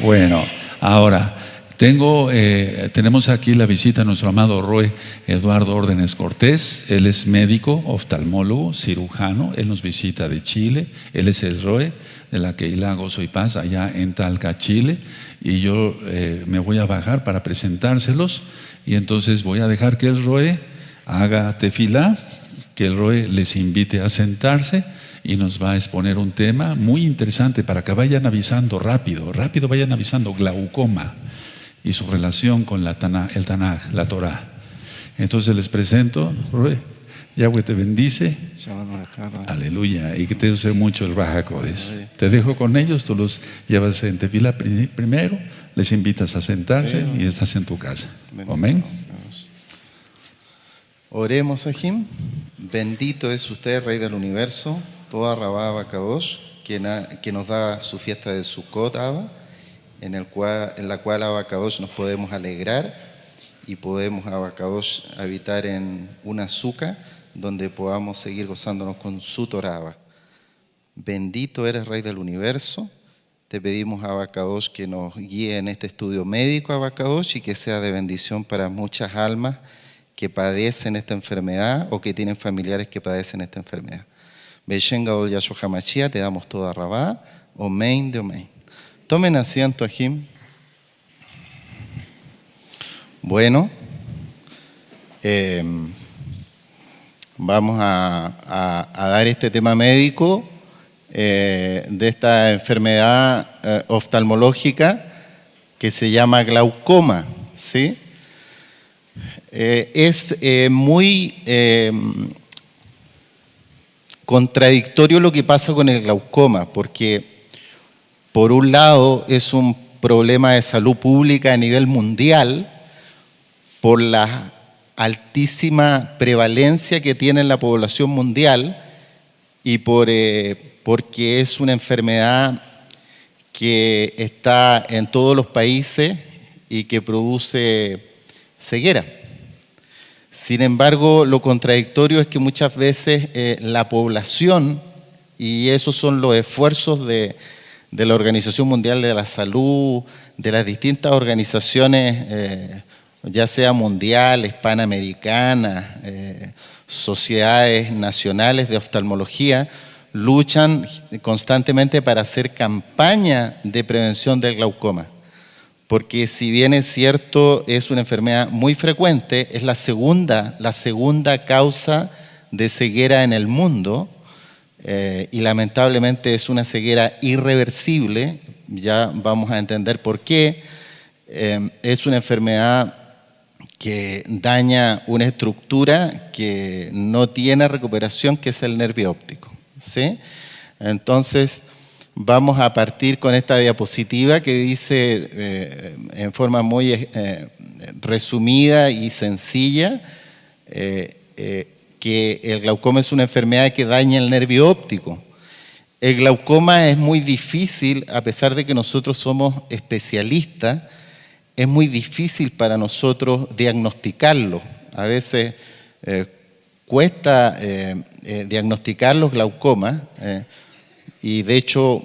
Bueno, ahora, tenemos aquí la visita a nuestro amado Roe Eduardo Órdenes Cortés. Él es médico, oftalmólogo, cirujano. Él nos visita de Chile. Él es el Roe de la Keilah Gozo y Paz allá en Talca, Chile. Y yo me voy a bajar para presentárselos. Y entonces voy a dejar que el Roe haga tefilá, que el Roe les invite a sentarse y nos va a exponer un tema muy interesante para que vayan avisando rápido vayan avisando glaucoma y su relación con el Tanaj, la Torah. Entonces les presento, Roe, Yahweh te bendice, aleluya, y que te use mucho el Raja Kodesh. Te dejo con ellos, tú los llevas en tefilá primero, les invitas a sentarse y estás en tu casa. Amén. Oremos, Ajim. Bendito es usted, Rey del Universo, toda Rabá Abacadosh, que nos da su fiesta de Sukkot, Abba, en la cual Abacadosh nos podemos alegrar y podemos, Abacadosh, habitar en una suca donde podamos seguir gozándonos con su Torah, Abba. Bendito eres, Rey del Universo. Te pedimos, Abacadosh, que nos guíe en este estudio médico, Abacadosh, y que sea de bendición para muchas almas que padecen esta enfermedad o que tienen familiares que padecen esta enfermedad. Beshen Gadol Yahshua HaMashiach, te damos toda Rabá, Omein de Omein. Tomen asiento, Ajim. Bueno, vamos a dar este tema médico de esta enfermedad oftalmológica que se llama glaucoma, ¿sí? Es muy contradictorio lo que pasa con el glaucoma, porque por un lado es un problema de salud pública a nivel mundial por la altísima prevalencia que tiene en la población mundial y porque es una enfermedad que está en todos los países y que produce ceguera. Sin embargo, lo contradictorio es que muchas veces la población, y esos son los esfuerzos de la Organización Mundial de la Salud, de las distintas organizaciones, ya sea mundiales, panamericanas, sociedades nacionales de oftalmología, luchan constantemente para hacer campaña de prevención del glaucoma. Porque si bien es cierto, es una enfermedad muy frecuente, es la segunda causa de ceguera en el mundo, y lamentablemente es una ceguera irreversible, ya vamos a entender por qué. Es una enfermedad que daña una estructura que no tiene recuperación, que es el nervio óptico, ¿sí? Entonces, vamos a partir con esta diapositiva que dice en forma muy resumida y sencilla que el glaucoma es una enfermedad que daña el nervio óptico. El glaucoma es muy difícil, a pesar de que nosotros somos especialistas, es muy difícil para nosotros diagnosticarlo. A veces cuesta diagnosticar los glaucomas. Y de hecho,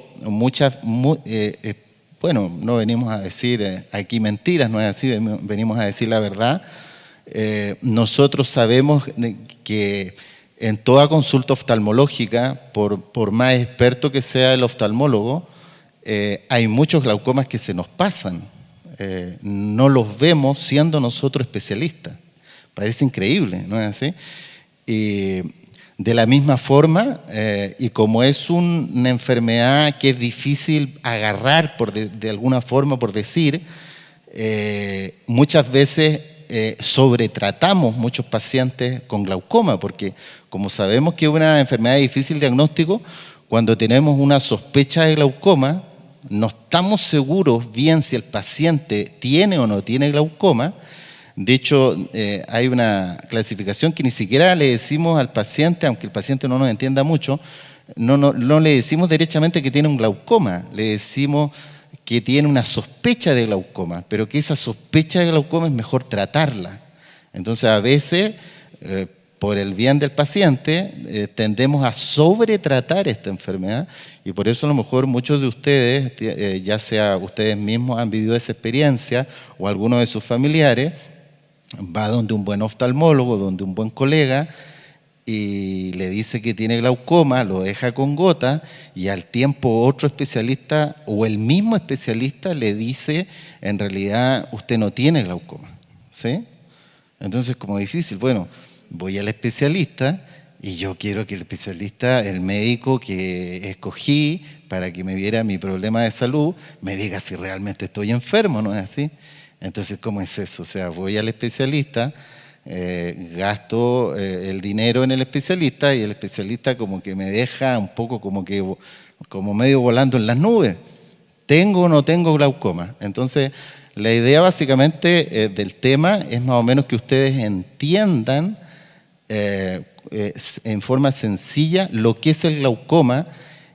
bueno, no venimos a decir aquí mentiras, no es así, venimos a decir la verdad. Nosotros sabemos que en toda consulta oftalmológica, por más experto que sea el oftalmólogo, hay muchos glaucomas que se nos pasan. No los vemos siendo nosotros especialistas. Parece increíble, ¿no es así? De la misma forma, y como es una enfermedad que es difícil agarrar de alguna forma, por decir, muchas veces sobretratamos muchos pacientes con glaucoma, porque como sabemos que es una enfermedad de difícil diagnóstico, cuando tenemos una sospecha de glaucoma, no estamos seguros bien si el paciente tiene o no tiene glaucoma. De hecho, hay una clasificación que ni siquiera le decimos al paciente, aunque el paciente no nos entienda mucho, no le decimos derechamente que tiene un glaucoma, le decimos que tiene una sospecha de glaucoma, pero que esa sospecha de glaucoma es mejor tratarla. Entonces, a veces, por el bien del paciente, tendemos a sobretratar esta enfermedad y por eso a lo mejor muchos de ustedes, ya sea ustedes mismos han vivido esa experiencia o alguno de sus familiares, va donde un buen oftalmólogo, donde un buen colega y le dice que tiene glaucoma, lo deja con gota y al tiempo otro especialista o el mismo especialista le dice en realidad usted no tiene glaucoma, ¿sí? Entonces como difícil, bueno, voy al especialista y yo quiero que el especialista, el médico que escogí para que me viera mi problema de salud, me diga si realmente estoy enfermo, ¿no es así? Entonces, ¿cómo es eso? O sea, voy al especialista, gasto el dinero en el especialista y el especialista como que me deja un poco como medio volando en las nubes. ¿Tengo o no tengo glaucoma? Entonces, la idea básicamente del tema es más o menos que ustedes entiendan en forma sencilla lo que es el glaucoma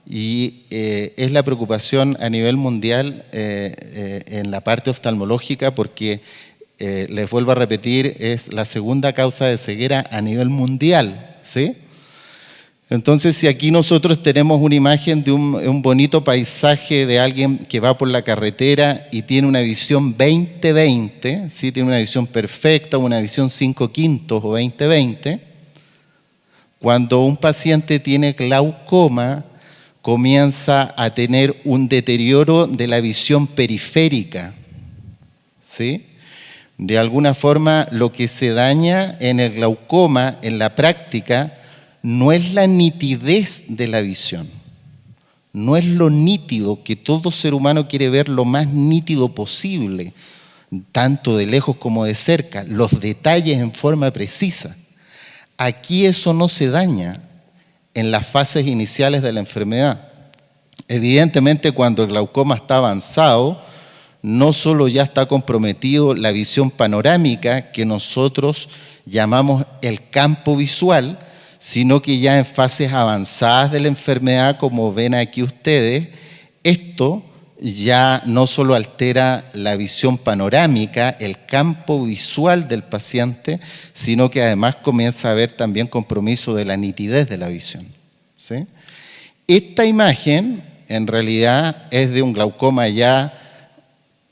y es la preocupación a nivel mundial en la parte oftalmológica porque, les vuelvo a repetir, es la segunda causa de ceguera a nivel mundial, ¿sí? Entonces, si aquí nosotros tenemos una imagen de un bonito paisaje de alguien que va por la carretera y tiene una visión 20/20, ¿sí? Tiene una visión perfecta, una visión 5/5 o 20/20, cuando un paciente tiene glaucoma, comienza a tener un deterioro de la visión periférica, ¿sí? De alguna forma, lo que se daña en el glaucoma, en la práctica, no es la nitidez de la visión, no es lo nítido, que todo ser humano quiere ver lo más nítido posible, tanto de lejos como de cerca, los detalles en forma precisa. Aquí eso no se daña en las fases iniciales de la enfermedad. Evidentemente, cuando el glaucoma está avanzado, no solo ya está comprometido la visión panorámica, que nosotros llamamos el campo visual, sino que ya en fases avanzadas de la enfermedad, como ven aquí ustedes, esto ya no solo altera la visión panorámica, el campo visual del paciente, sino que además comienza a haber también compromiso de la nitidez de la visión, ¿sí? Esta imagen en realidad es de un glaucoma ya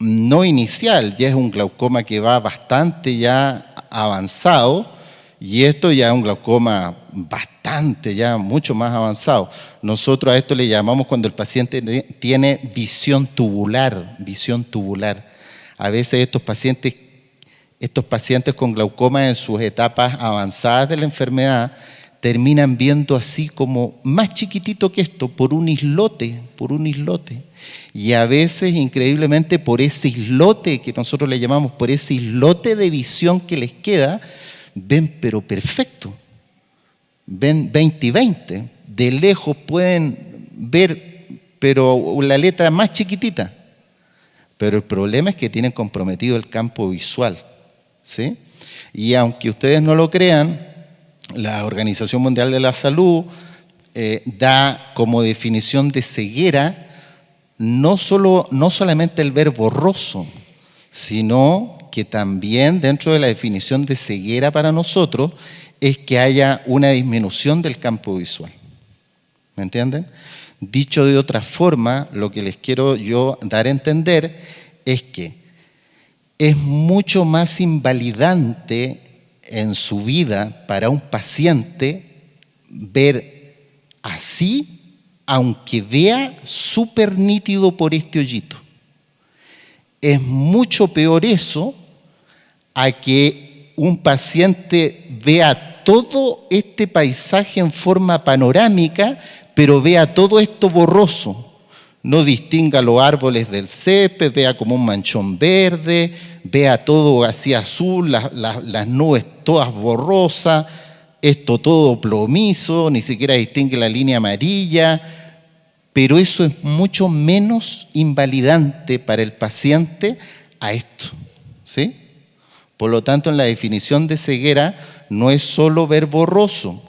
no inicial, ya es un glaucoma que va bastante ya avanzado, y esto ya es un glaucoma bastante, ya mucho más avanzado. Nosotros a esto le llamamos cuando el paciente tiene visión tubular, visión tubular. A veces estos pacientes con glaucoma en sus etapas avanzadas de la enfermedad terminan viendo así como más chiquitito que esto, por un islote, Y a veces, increíblemente, por ese islote que nosotros le llamamos, por ese islote de visión que les queda, ven pero perfecto, ven 20/20, de lejos pueden ver pero la letra más chiquitita, pero el problema es que tienen comprometido el campo visual, ¿sí? Y aunque ustedes no lo crean, la Organización Mundial de la Salud da como definición de ceguera no solamente el ver borroso, sino que también dentro de la definición de ceguera para nosotros es que haya una disminución del campo visual. ¿Me entienden? Dicho de otra forma, lo que les quiero yo dar a entender es que es mucho más invalidante en su vida para un paciente ver así, aunque vea súper nítido por este hoyito. Es mucho peor eso a que un paciente vea todo este paisaje en forma panorámica, pero vea todo esto borroso. No distinga los árboles del césped, vea como un manchón verde, vea todo así azul, las nubes todas borrosas, esto todo plomizo, ni siquiera distingue la línea amarilla. Pero eso es mucho menos invalidante para el paciente a esto, ¿sí? Por lo tanto, en la definición de ceguera no es solo ver borroso,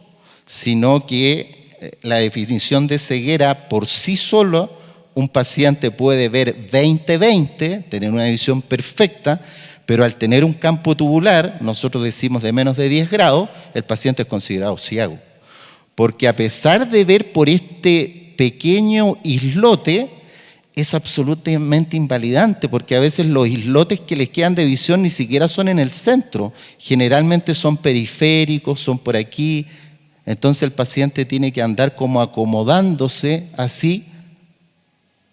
sino que la definición de ceguera por sí solo un paciente puede ver 20/20, tener una visión perfecta, pero al tener un campo tubular, nosotros decimos de menos de 10 grados, el paciente es considerado ciego. Porque a pesar de ver por este pequeño islote, es absolutamente invalidante, porque a veces los islotes que les quedan de visión ni siquiera son en el centro, generalmente son periféricos, son por aquí. Entonces el paciente tiene que andar como acomodándose así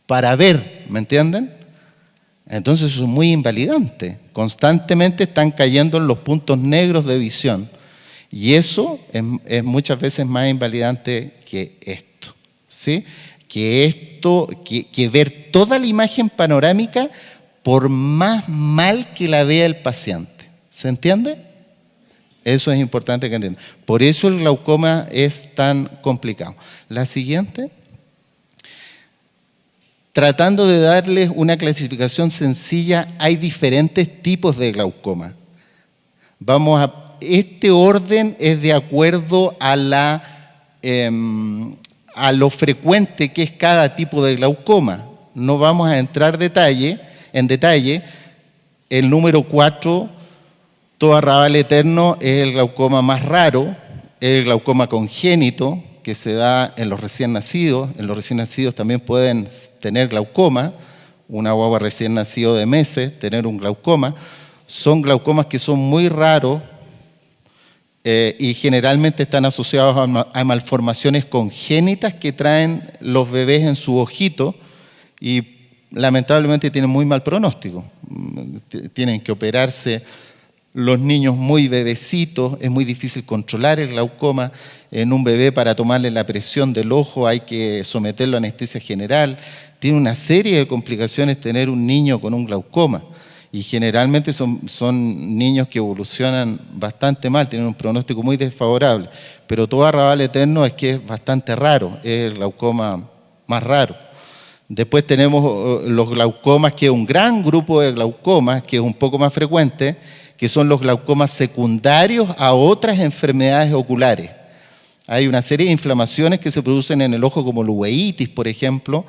para ver, ¿me entienden? Entonces eso es muy invalidante. Constantemente están cayendo en los puntos negros de visión. Y eso es muchas veces más invalidante que esto, ¿sí? Que ver toda la imagen panorámica por más mal que la vea el paciente. ¿Se entiende? Eso es importante que entiendan. Por eso el glaucoma es tan complicado. La siguiente. Tratando de darles una clasificación sencilla, hay diferentes tipos de glaucoma. Este orden es de acuerdo a lo frecuente que es cada tipo de glaucoma. No vamos a entrar en detalle. El número 4, todo arrabal eterno, es el glaucoma más raro, es el glaucoma congénito, que se da en los recién nacidos. En los recién nacidos también pueden tener glaucoma, una guagua recién nacido de meses, tener un glaucoma. Son glaucomas que son muy raros y generalmente están asociados a malformaciones congénitas que traen los bebés en su ojito y lamentablemente tienen muy mal pronóstico. Tienen que operarse los niños muy bebecitos, es muy difícil controlar el glaucoma. En un bebé, para tomarle la presión del ojo hay que someterlo a anestesia general. Tiene una serie de complicaciones tener un niño con un glaucoma. Y generalmente son niños que evolucionan bastante mal, tienen un pronóstico muy desfavorable. Pero todo arrabal eterno es que es bastante raro, es el glaucoma más raro. Después tenemos los glaucomas, que es un gran grupo de glaucomas, que es un poco más frecuente, que son los glaucomas secundarios a otras enfermedades oculares. Hay una serie de inflamaciones que se producen en el ojo, como la uveitis, por ejemplo,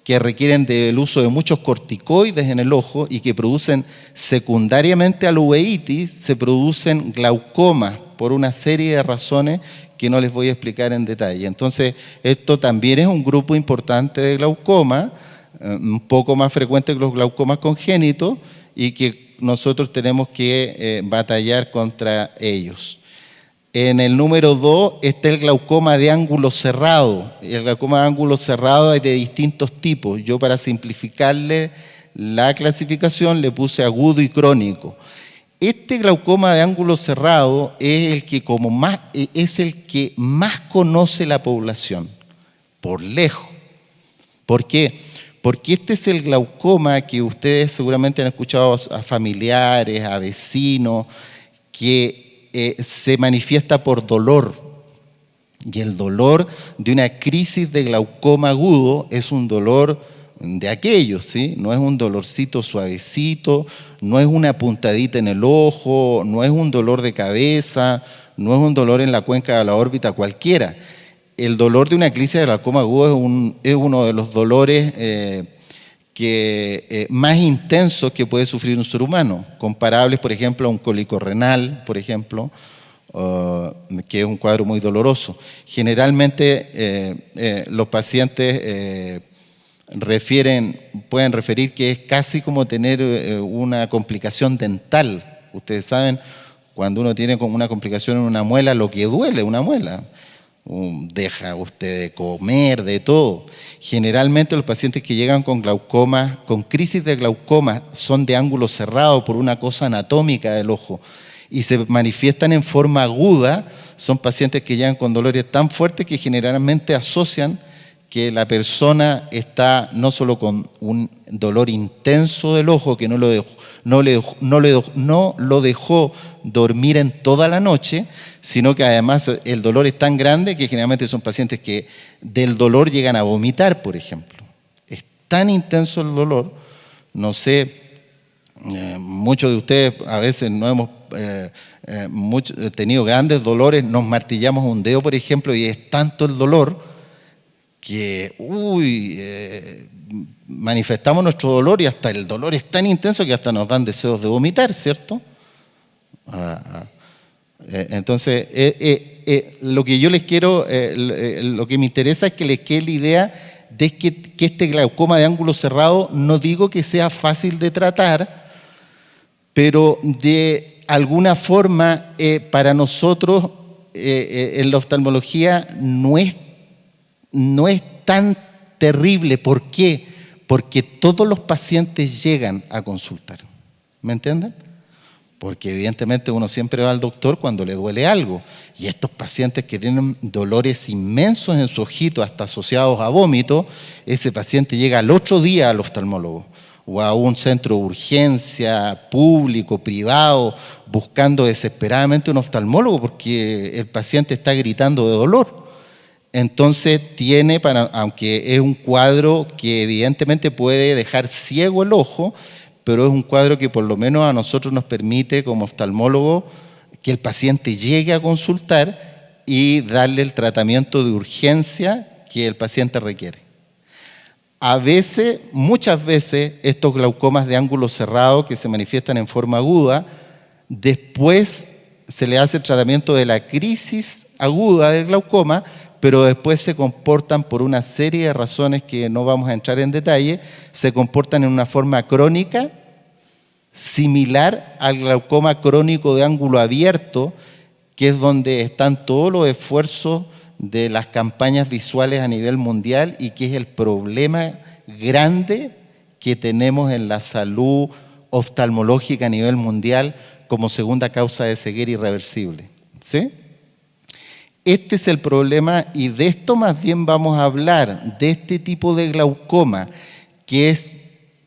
que requieren del uso de muchos corticoides en el ojo y que producen secundariamente a la uveitis, se producen glaucomas por una serie de razones que no les voy a explicar en detalle. Entonces, esto también es un grupo importante de glaucoma, un poco más frecuente que los glaucomas congénitos y que nosotros tenemos que batallar contra ellos. En el número 2 está el glaucoma de ángulo cerrado. El glaucoma de ángulo cerrado hay de distintos tipos. Yo, para simplificarle la clasificación, le puse agudo y crónico. Este glaucoma de ángulo cerrado es el que más conoce la población, por lejos. ¿Por qué? Porque este es el glaucoma que ustedes seguramente han escuchado a familiares, a vecinos, que se manifiesta por dolor. Y el dolor de una crisis de glaucoma agudo es un dolor de aquellos, ¿sí? No es un dolorcito suavecito, no es una puntadita en el ojo, no es un dolor de cabeza, no es un dolor en la cuenca de la órbita cualquiera. El dolor de una crisis de glaucoma agudo es uno de los dolores más intensos que puede sufrir un ser humano, comparables, por ejemplo, a un cólico renal, por ejemplo, que es un cuadro muy doloroso. Generalmente los pacientes pueden referir que es casi como tener una complicación dental. Ustedes saben, cuando uno tiene como una complicación en una muela, lo que duele una muela. Deja usted de comer, de todo. Generalmente los pacientes que llegan con glaucoma, con crisis de glaucoma, son de ángulo cerrado por una cosa anatómica del ojo y se manifiestan en forma aguda. Son pacientes que llegan con dolores tan fuertes que generalmente asocian que la persona está no solo con un dolor intenso del ojo que no lo dejó dormir en toda la noche, sino que además el dolor es tan grande que generalmente son pacientes que del dolor llegan a vomitar, por ejemplo. Es tan intenso el dolor, no sé, muchos de ustedes a veces no hemos tenido grandes dolores, nos martillamos un dedo, por ejemplo, y es tanto el dolor que manifestamos nuestro dolor y hasta el dolor es tan intenso que hasta nos dan deseos de vomitar, ¿cierto? Entonces, lo que yo les quiero, lo que me interesa es que les quede la idea de que este glaucoma de ángulo cerrado, no digo que sea fácil de tratar, pero de alguna forma para nosotros en la oftalmología no es tan terrible. ¿Por qué? Porque todos los pacientes llegan a consultar. ¿Me entienden? Porque evidentemente uno siempre va al doctor cuando le duele algo. Y estos pacientes que tienen dolores inmensos en su ojito, hasta asociados a vómito, ese paciente llega al otro día al oftalmólogo o a un centro de urgencia público, privado, buscando desesperadamente un oftalmólogo porque el paciente está gritando de dolor. Entonces aunque es un cuadro que evidentemente puede dejar ciego el ojo, pero es un cuadro que por lo menos a nosotros nos permite como oftalmólogo que el paciente llegue a consultar y darle el tratamiento de urgencia que el paciente requiere. A veces, muchas veces, estos glaucomas de ángulo cerrado que se manifiestan en forma aguda, después se le hace el tratamiento de la crisis aguda del glaucoma, pero después se comportan por una serie de razones que no vamos a entrar en detalle, se comportan en una forma crónica, similar al glaucoma crónico de ángulo abierto, que es donde están todos los esfuerzos de las campañas visuales a nivel mundial y que es el problema grande que tenemos en la salud oftalmológica a nivel mundial como segunda causa de ceguera irreversible. ¿Sí? Este es el problema y de esto más bien vamos a hablar, de este tipo de glaucoma, que es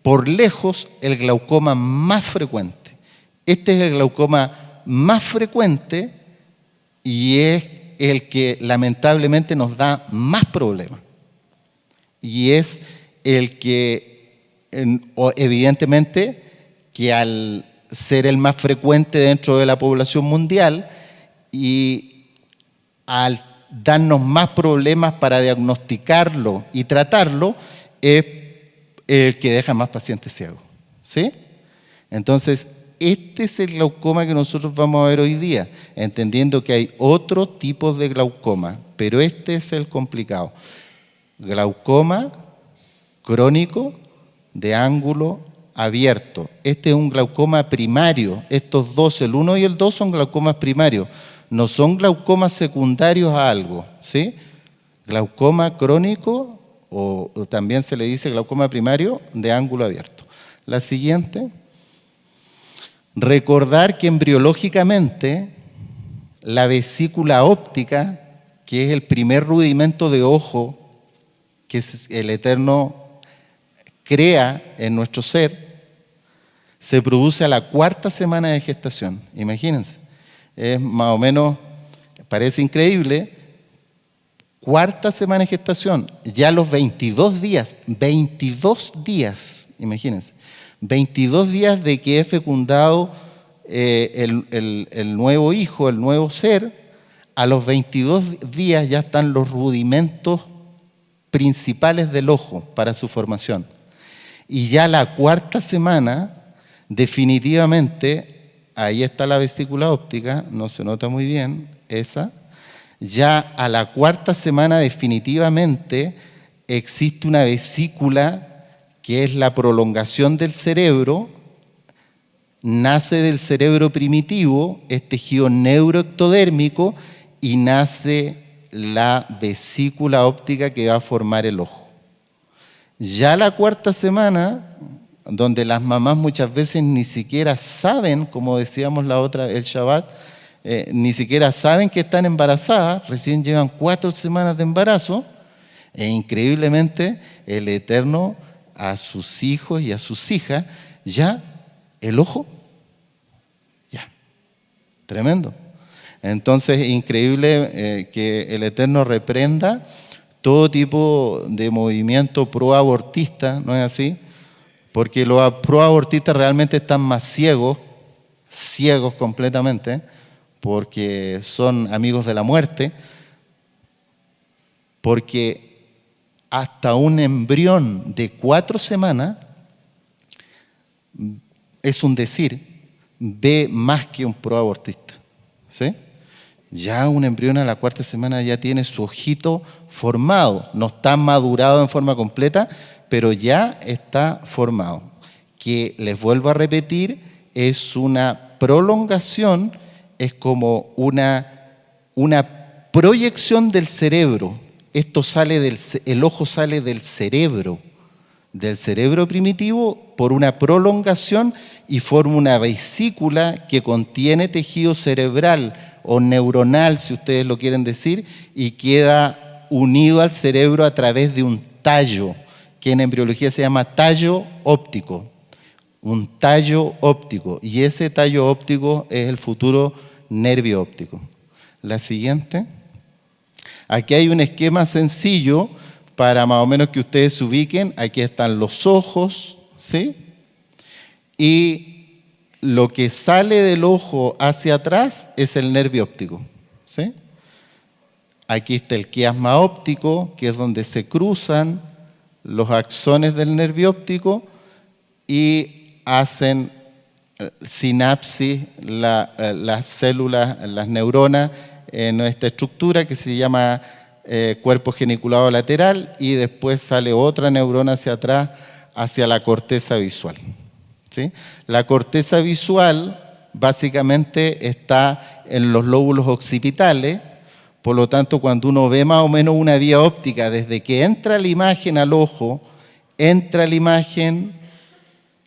por lejos el glaucoma más frecuente. Este es el glaucoma más frecuente y es el que lamentablemente nos da más problemas. Y es el que, evidentemente, que al ser el más frecuente dentro de la población mundial y al darnos más problemas para diagnosticarlo y tratarlo, es el que deja más pacientes ciegos. ¿Sí? Entonces, este es el glaucoma que nosotros vamos a ver hoy día, entendiendo que hay otros tipos de glaucoma, pero este es el complicado. Glaucoma crónico de ángulo abierto. Este es un glaucoma primario. Estos dos, el 1 y el 2, son glaucomas primarios. No son glaucomas secundarios a algo, ¿sí? Glaucoma crónico, o también se le dice glaucoma primario, de ángulo abierto. La siguiente. Recordar que embriológicamente la vesícula óptica, que es el primer rudimento de ojo que el Eterno crea en nuestro ser, se produce a la 4ª semana de gestación. Imagínense, es más o menos, parece increíble, 4ª semana de gestación, ya a los 22 días, imagínense, 22 días de que es fecundado el nuevo hijo, el nuevo ser, a los 22 días ya están los rudimentos principales del ojo para su formación. Y ya la 4ª semana, definitivamente, ahí está la vesícula óptica, no se nota muy bien, esa. Ya a la 4ª semana definitivamente existe una vesícula que es la prolongación del cerebro, nace del cerebro primitivo, es tejido neuroectodérmico, y nace la vesícula óptica que va a formar el ojo. Ya la 4ª semana, donde las mamás muchas veces ni siquiera saben, como decíamos el Shabbat, ni siquiera saben que están embarazadas, recién llevan 4 semanas de embarazo, e increíblemente el Eterno a sus hijos y a sus hijas, ya el ojo, ya, tremendo. Entonces, increíble que el Eterno reprenda todo tipo de movimiento proabortista, ¿no es así? Porque los proabortistas realmente están más ciegos completamente, porque son amigos de la muerte, porque hasta un embrión de 4 semanas, es un decir, ve más que un proabortista, ¿sí? Ya un embrión a la 4ª semana ya tiene su ojito formado, no está madurado en forma completa, pero ya está formado. Que les vuelvo a repetir, es una prolongación, es como una proyección del cerebro. Esto sale el ojo sale del cerebro primitivo por una prolongación y forma una vesícula que contiene tejido cerebral o neuronal, si ustedes lo quieren decir, y queda unido al cerebro a través de un tallo, que en embriología se llama tallo óptico. Un tallo óptico, y ese tallo óptico es el futuro nervio óptico. La siguiente. Aquí hay un esquema sencillo para más o menos que ustedes se ubiquen. Aquí están los ojos, ¿sí? Y lo que sale del ojo hacia atrás es el nervio óptico, ¿sí? Aquí está el quiasma óptico, que es donde se cruzan los axones del nervio óptico y hacen sinapsis las células, las neuronas en esta estructura que se llama cuerpo geniculado lateral, y después sale otra neurona hacia atrás, hacia la corteza visual, ¿sí? La corteza visual básicamente está en los lóbulos occipitales, por lo tanto cuando uno ve más o menos una vía óptica, desde que entra la imagen al ojo, entra la imagen,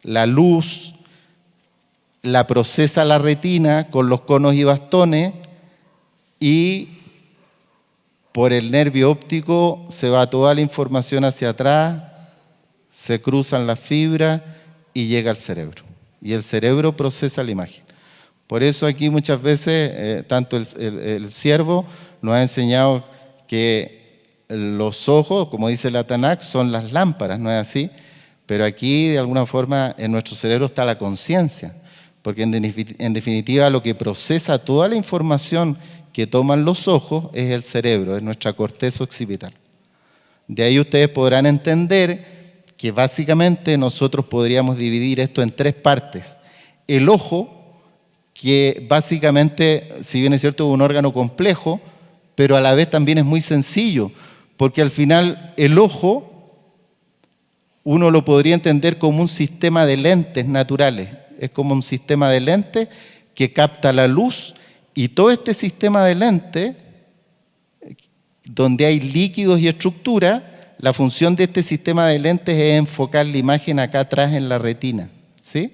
la luz, la procesa la retina con los conos y bastones, y por el nervio óptico se va toda la información hacia atrás, se cruzan las fibras y llega al cerebro. Y el cerebro procesa la imagen. Por eso aquí muchas veces, tanto el ciervo nos ha enseñado que los ojos, como dice la Tanakh, son las lámparas, ¿no es así? Pero aquí, de alguna forma, en nuestro cerebro está la conciencia, porque en definitiva lo que procesa toda la información que toman los ojos es el cerebro, es nuestra corteza occipital. De ahí ustedes podrán entender que básicamente nosotros podríamos dividir esto en 3 partes. El ojo, que básicamente, si bien es cierto, es un órgano complejo, pero a la vez también es muy sencillo, porque al final el ojo uno lo podría entender como un sistema de lentes naturales, es como un sistema de lentes que capta la luz, y todo este sistema de lentes, donde hay líquidos y estructura, la función de este sistema de lentes es enfocar la imagen acá atrás en la retina, ¿sí?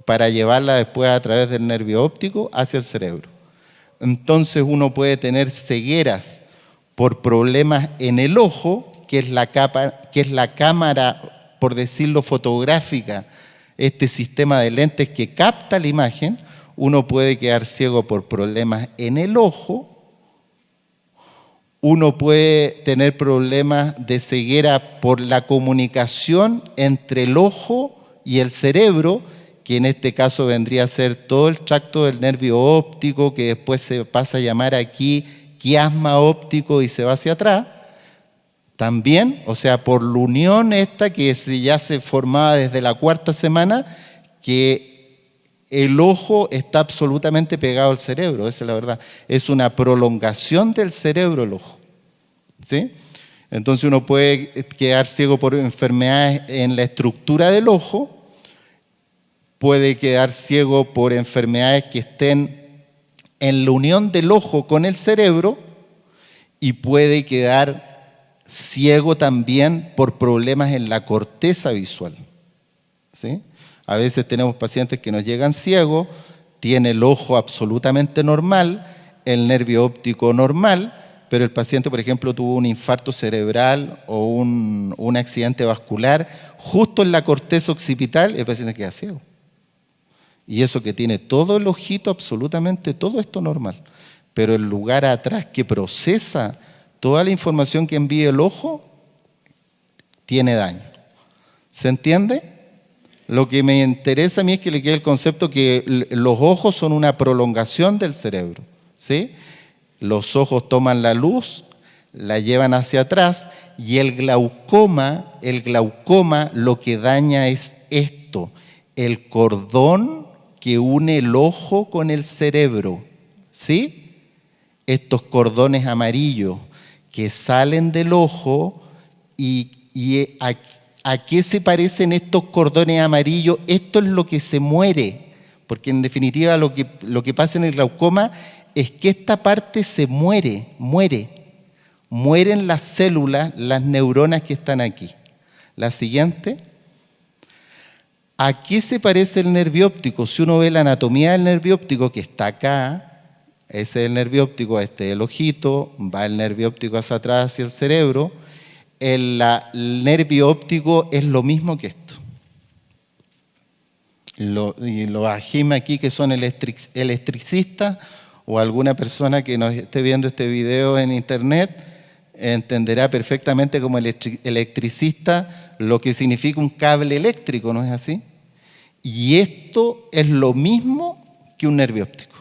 Para llevarla después a través del nervio óptico hacia el cerebro. Entonces uno puede tener cegueras por problemas en el ojo, que es la cámara, por decirlo, fotográfica, este sistema de lentes que capta la imagen. Uno puede quedar ciego por problemas en el ojo, uno puede tener problemas de ceguera por la comunicación entre el ojo y el cerebro, que en este caso vendría a ser todo el tracto del nervio óptico, que después se pasa a llamar aquí quiasma óptico y se va hacia atrás. También, o sea, por la unión esta que ya se formaba desde la 4ª semana, que el ojo está absolutamente pegado al cerebro, esa es la verdad. Es una prolongación del cerebro el ojo, ¿sí? Entonces uno puede quedar ciego por enfermedades en la estructura del ojo, puede quedar ciego por enfermedades que estén en la unión del ojo con el cerebro, y puede quedar ciego también por problemas en la corteza visual, ¿sí? A veces tenemos pacientes que nos llegan ciegos, tiene el ojo absolutamente normal, el nervio óptico normal, pero el paciente, por ejemplo, tuvo un infarto cerebral o un accidente vascular justo en la corteza occipital, el paciente queda ciego. Y eso que tiene todo el ojito, absolutamente todo esto normal, pero el lugar atrás que procesa toda la información que envía el ojo tiene daño. ¿Se entiende? Lo que me interesa a mí es que le quede el concepto que los ojos son una prolongación del cerebro, ¿sí? Los ojos toman la luz, la llevan hacia atrás, y el glaucoma lo que daña es esto, el cordón que une el ojo con el cerebro, ¿sí? Estos cordones amarillos que salen del ojo y ¿a qué se parecen estos cordones amarillos? Esto es lo que se muere, porque en definitiva lo que pasa en el glaucoma es que esta parte se muere. Mueren las células, las neuronas que están aquí. La siguiente. ¿A qué se parece el nervio óptico? Si uno ve la anatomía del nervio óptico que está acá, ese es el nervio óptico, este es el ojito, va el nervio óptico hacia atrás, hacia el cerebro. El nervio óptico es lo mismo que esto. Y los ajim aquí que son electricistas o alguna persona que nos esté viendo este video en internet entenderá perfectamente como electricista lo que significa un cable eléctrico, ¿no es así? Y esto es lo mismo que un nervio óptico.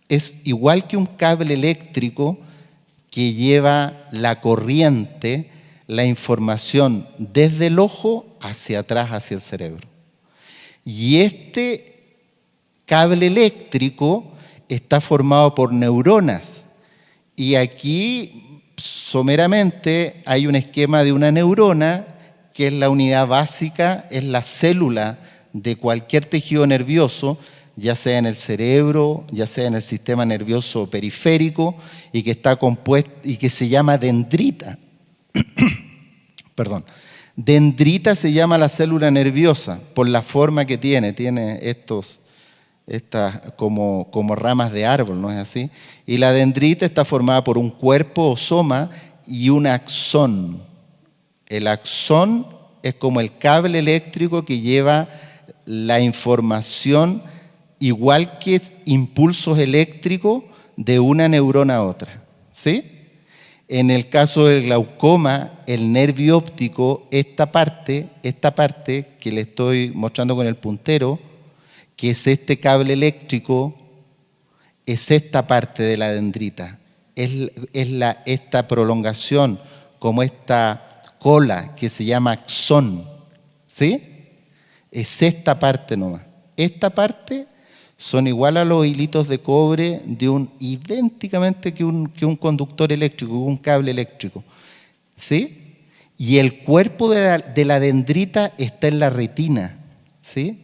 Es igual que un cable eléctrico que lleva la corriente, la información desde el ojo hacia atrás, hacia el cerebro. Y este cable eléctrico está formado por neuronas. Y aquí, someramente, hay un esquema de una neurona, que es la unidad básica, es la célula de cualquier tejido nervioso, ya sea en el cerebro, ya sea en el sistema nervioso periférico, y que está compuesta y que se llama dendrita. Perdón. Dendrita se llama la célula nerviosa por la forma que tiene estas como ramas de árbol, ¿no es así? Y la dendrita está formada por un cuerpo o soma y un axón. El axón es como el cable eléctrico que lleva la información, igual que impulsos eléctricos, de una neurona a otra, ¿sí? En el caso del glaucoma, el nervio óptico, esta parte que le estoy mostrando con el puntero, que es este cable eléctrico, es esta parte de la dendrita, esta prolongación, como esta cola que se llama axón, ¿sí? Es esta parte nomás. Esta parte son igual a los hilitos de cobre idénticamente que un conductor eléctrico, un cable eléctrico, ¿sí? Y el cuerpo de la dendrita está en la retina, ¿sí?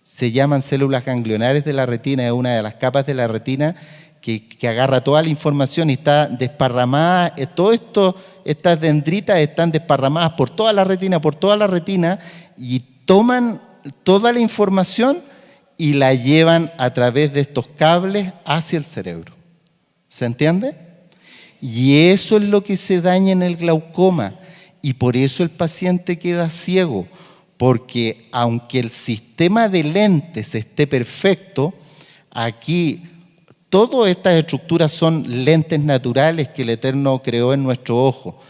Se llaman células ganglionares de la retina, es una de las capas de la retina que agarra toda la información y está desparramada. Estas dendritas están desparramadas por toda la retina y toman toda la información y la llevan a través de estos cables hacia el cerebro. ¿Se entiende? Y eso es lo que se daña en el glaucoma, y por eso el paciente queda ciego, porque aunque el sistema de lentes esté perfecto, aquí todas estas estructuras son lentes naturales que el Eterno creó en nuestro ojo.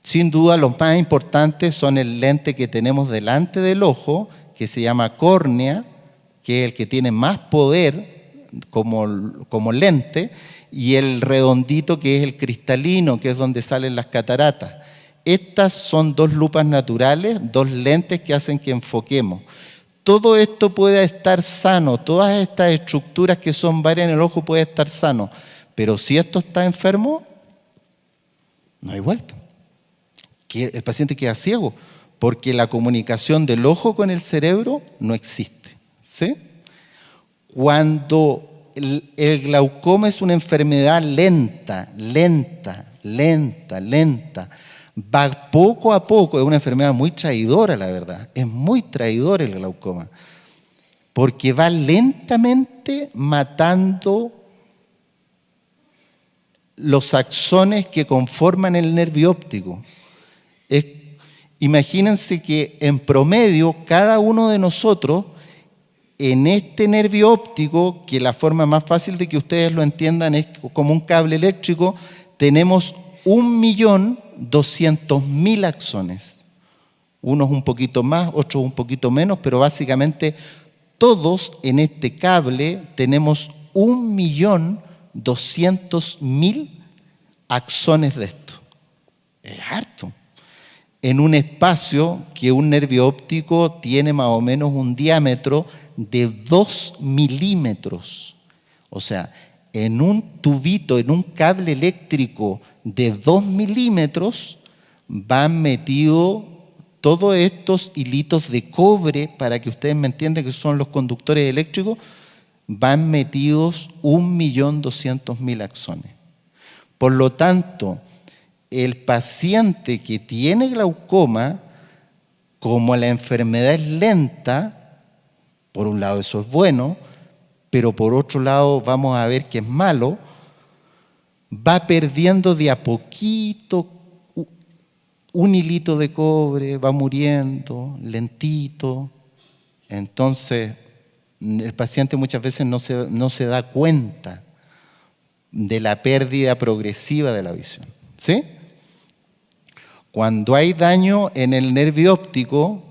Sin duda los más importantes son el lente que tenemos delante del ojo, que se llama córnea, que es el que tiene más poder como lente, y el redondito, que es el cristalino, que es donde salen las cataratas. Estas son dos lupas naturales, dos lentes que hacen que enfoquemos. Todo esto puede estar sano, todas estas estructuras que son varias en el ojo pueden estar sano, pero si esto está enfermo, no hay vuelta. El paciente queda ciego, porque la comunicación del ojo con el cerebro no existe, ¿sí? Cuando el glaucoma es una enfermedad lenta, va poco a poco, es una enfermedad muy traidora, la verdad, es muy traidor el glaucoma, porque va lentamente matando los axones que conforman el nervio óptico. Imagínense que en promedio cada uno de nosotros, en este nervio óptico, que la forma más fácil de que ustedes lo entiendan es como un cable eléctrico, tenemos 1.200.000 axones. Unos un poquito más, otros un poquito menos, pero básicamente todos en este cable tenemos 1.200.000 axones de esto. Es harto. En un espacio que un nervio óptico tiene más o menos un diámetro de 2 milímetros. O sea, en un tubito, en un cable eléctrico de 2 milímetros, van metidos todos estos hilitos de cobre, para que ustedes me entiendan que son los conductores eléctricos, van metidos 1.200.000 axones. Por lo tanto, el paciente que tiene glaucoma, como la enfermedad es lenta, por un lado eso es bueno, pero por otro lado vamos a ver que es malo, va perdiendo de a poquito un hilito de cobre, va muriendo lentito. Entonces, el paciente muchas veces no se da cuenta de la pérdida progresiva de la visión. ¿Sí? Cuando hay daño en el nervio óptico,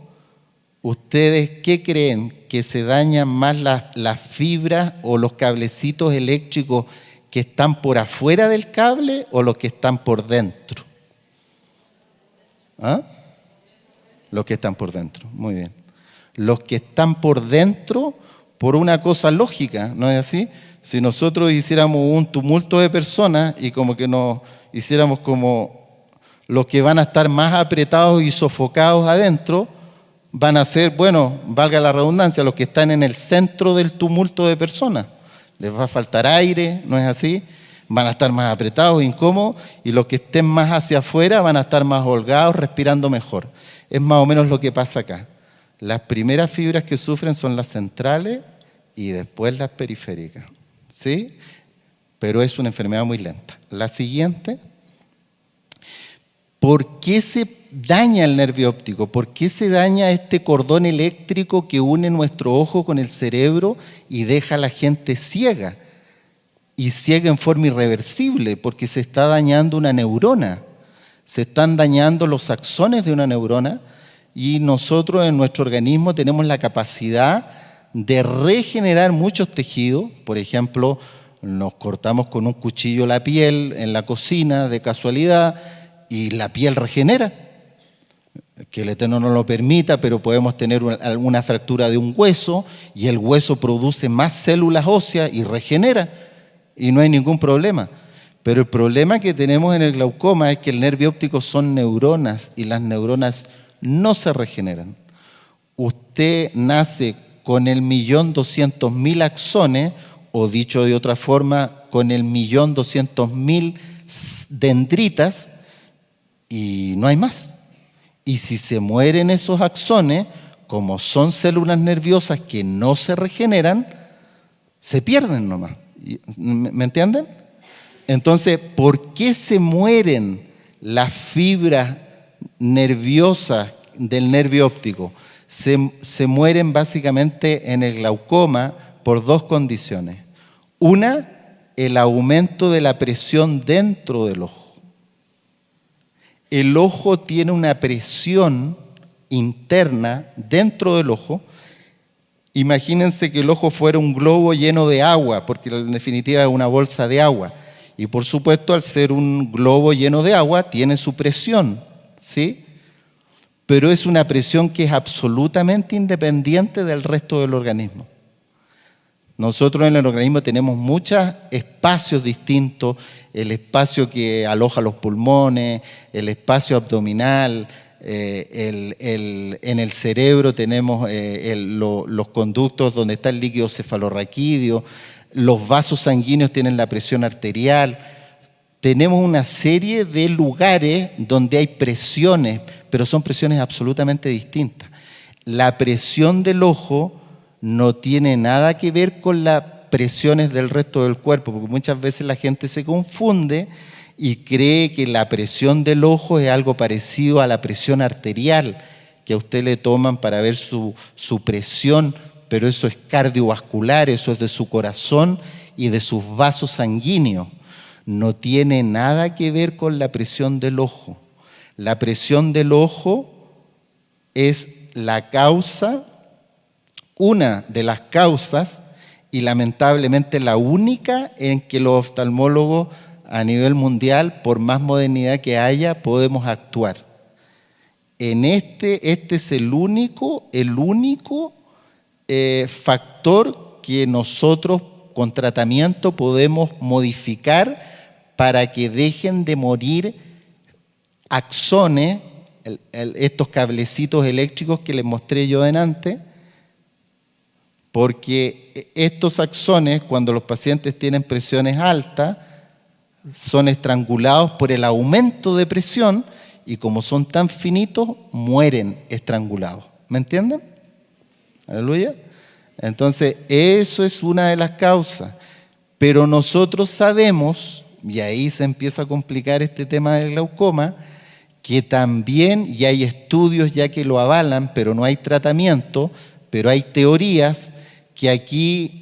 ¿ustedes qué creen? ¿Que se dañan más las fibras o los cablecitos eléctricos que están por afuera del cable o los que están por dentro? ¿Ah? Los que están por dentro, muy bien. Los que están por dentro, por una cosa lógica, ¿no es así? Si nosotros hiciéramos un tumulto de personas y como que nos hiciéramos como los que van a estar más apretados y sofocados adentro, van a ser, bueno, valga la redundancia, los que están en el centro del tumulto de personas. Les va a faltar aire, ¿no es así? Van a estar más apretados, incómodos, y los que estén más hacia afuera van a estar más holgados, respirando mejor. Es más o menos lo que pasa acá. Las primeras fibras que sufren son las centrales y después las periféricas, ¿sí? Pero es una enfermedad muy lenta. La siguiente. ¿Por qué se daña el nervio óptico? ¿Por qué se daña este cordón eléctrico que une nuestro ojo con el cerebro y deja a la gente ciega? Y ciega en forma irreversible, porque se está dañando una neurona. Se están dañando los axones de una neurona y nosotros en nuestro organismo tenemos la capacidad de regenerar muchos tejidos. Por ejemplo, nos cortamos con un cuchillo la piel en la cocina de casualidad y la piel regenera. Que el Eterno no lo permita, pero podemos tener alguna fractura de un hueso y el hueso produce más células óseas y regenera y no hay ningún problema. Pero el problema que tenemos en el glaucoma es que el nervio óptico son neuronas y las neuronas no se regeneran. Usted nace con el 1.200.000 axones, o dicho de otra forma, con el 1.200.000 dendritas, y no hay más. Y si se mueren esos axones, como son células nerviosas que no se regeneran, se pierden nomás. ¿Me entienden? Entonces, ¿por qué se mueren las fibras nerviosas del nervio óptico? Se mueren básicamente en el glaucoma por dos condiciones. Una, el aumento de la presión dentro del ojo. El ojo tiene una presión interna dentro del ojo. Imagínense que el ojo fuera un globo lleno de agua, porque en definitiva es una bolsa de agua. Y por supuesto, al ser un globo lleno de agua, tiene su presión, ¿sí? Pero es una presión que es absolutamente independiente del resto del organismo. Nosotros en el organismo tenemos muchos espacios distintos, el espacio que aloja los pulmones, el espacio abdominal, en el cerebro tenemos los conductos donde está el líquido cefalorraquídeo, los vasos sanguíneos tienen la presión arterial. Tenemos una serie de lugares donde hay presiones, pero son presiones absolutamente distintas. La presión del ojo no tiene nada que ver con las presiones del resto del cuerpo, porque muchas veces la gente se confunde y cree que la presión del ojo es algo parecido a la presión arterial, que a usted le toman para ver su presión, pero eso es cardiovascular, eso es de su corazón y de sus vasos sanguíneos. No tiene nada que ver con la presión del ojo. La presión del ojo es la causa, una de las causas, y lamentablemente la única en que los oftalmólogos a nivel mundial, por más modernidad que haya, podemos actuar. Este es el único factor que nosotros con tratamiento podemos modificar para que dejen de morir axones, estos cablecitos eléctricos que les mostré yo delante, porque estos axones, cuando los pacientes tienen presiones altas, son estrangulados por el aumento de presión y como son tan finitos, mueren estrangulados. ¿Me entienden? Aleluya. Entonces, eso es una de las causas. Pero nosotros sabemos, y ahí se empieza a complicar este tema del glaucoma, que también, y hay estudios ya que lo avalan, pero no hay tratamiento, pero hay teorías, que aquí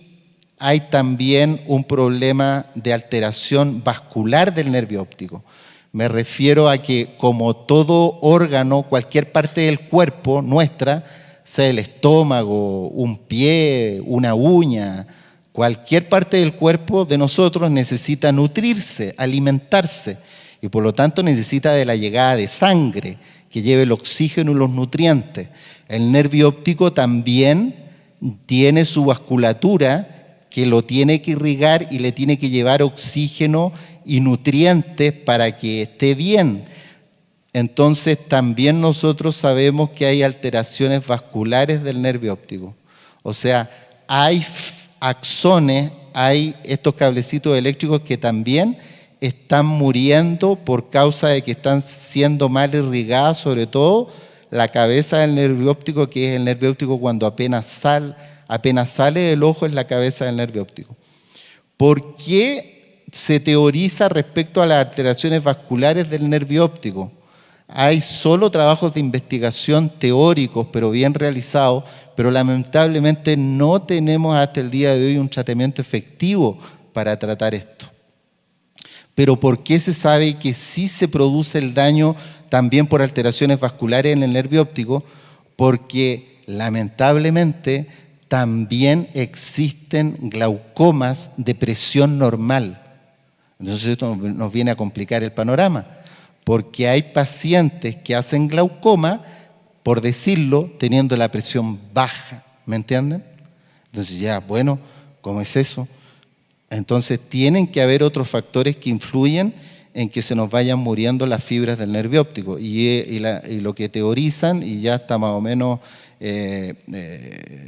hay también un problema de alteración vascular del nervio óptico. Me refiero a que como todo órgano, cualquier parte del cuerpo nuestra, sea el estómago, un pie, una uña, cualquier parte del cuerpo de nosotros necesita nutrirse, alimentarse, y por lo tanto necesita de la llegada de sangre que lleve el oxígeno y los nutrientes. El nervio óptico también tiene su vasculatura que lo tiene que irrigar y le tiene que llevar oxígeno y nutrientes para que esté bien. Entonces también nosotros sabemos que hay alteraciones vasculares del nervio óptico. O sea, hay axones, hay estos cablecitos eléctricos que también están muriendo por causa de que están siendo mal irrigadas, sobre todo la cabeza del nervio óptico, que es el nervio óptico cuando apenas sale del ojo, es la cabeza del nervio óptico. ¿Por qué se teoriza respecto a las alteraciones vasculares del nervio óptico? Hay solo trabajos de investigación teóricos, pero bien realizados, pero lamentablemente no tenemos hasta el día de hoy un tratamiento efectivo para tratar esto. Pero ¿por qué se sabe que sí se produce el daño también por alteraciones vasculares en el nervio óptico? Porque lamentablemente también existen glaucomas de presión normal. Entonces esto nos viene a complicar el panorama, porque hay pacientes que hacen glaucoma, por decirlo, teniendo la presión baja, ¿me entienden? Entonces ya, bueno, ¿cómo es eso? Entonces tienen que haber otros factores que influyen en que se nos vayan muriendo las fibras del nervio óptico. Y lo que teorizan, y ya está más o menos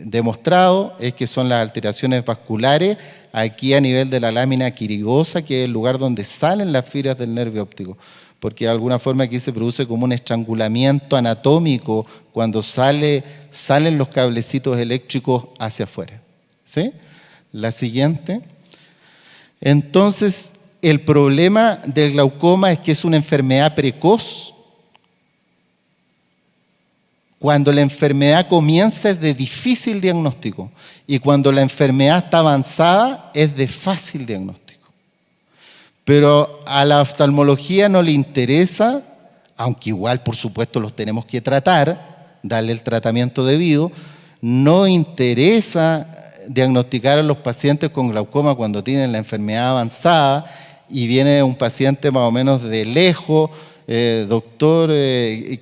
demostrado, es que son las alteraciones vasculares aquí a nivel de la lámina quirigosa, que es el lugar donde salen las fibras del nervio óptico. Porque de alguna forma aquí se produce como un estrangulamiento anatómico cuando salen los cablecitos eléctricos hacia afuera. ¿Sí? La siguiente. Entonces, el problema del glaucoma es que es una enfermedad precoz. Cuando la enfermedad comienza es de difícil diagnóstico y cuando la enfermedad está avanzada es de fácil diagnóstico. Pero a la oftalmología no le interesa, aunque igual por supuesto los tenemos que tratar, darle el tratamiento debido, no interesa diagnosticar a los pacientes con glaucoma cuando tienen la enfermedad avanzada y viene un paciente más o menos de lejos, doctor,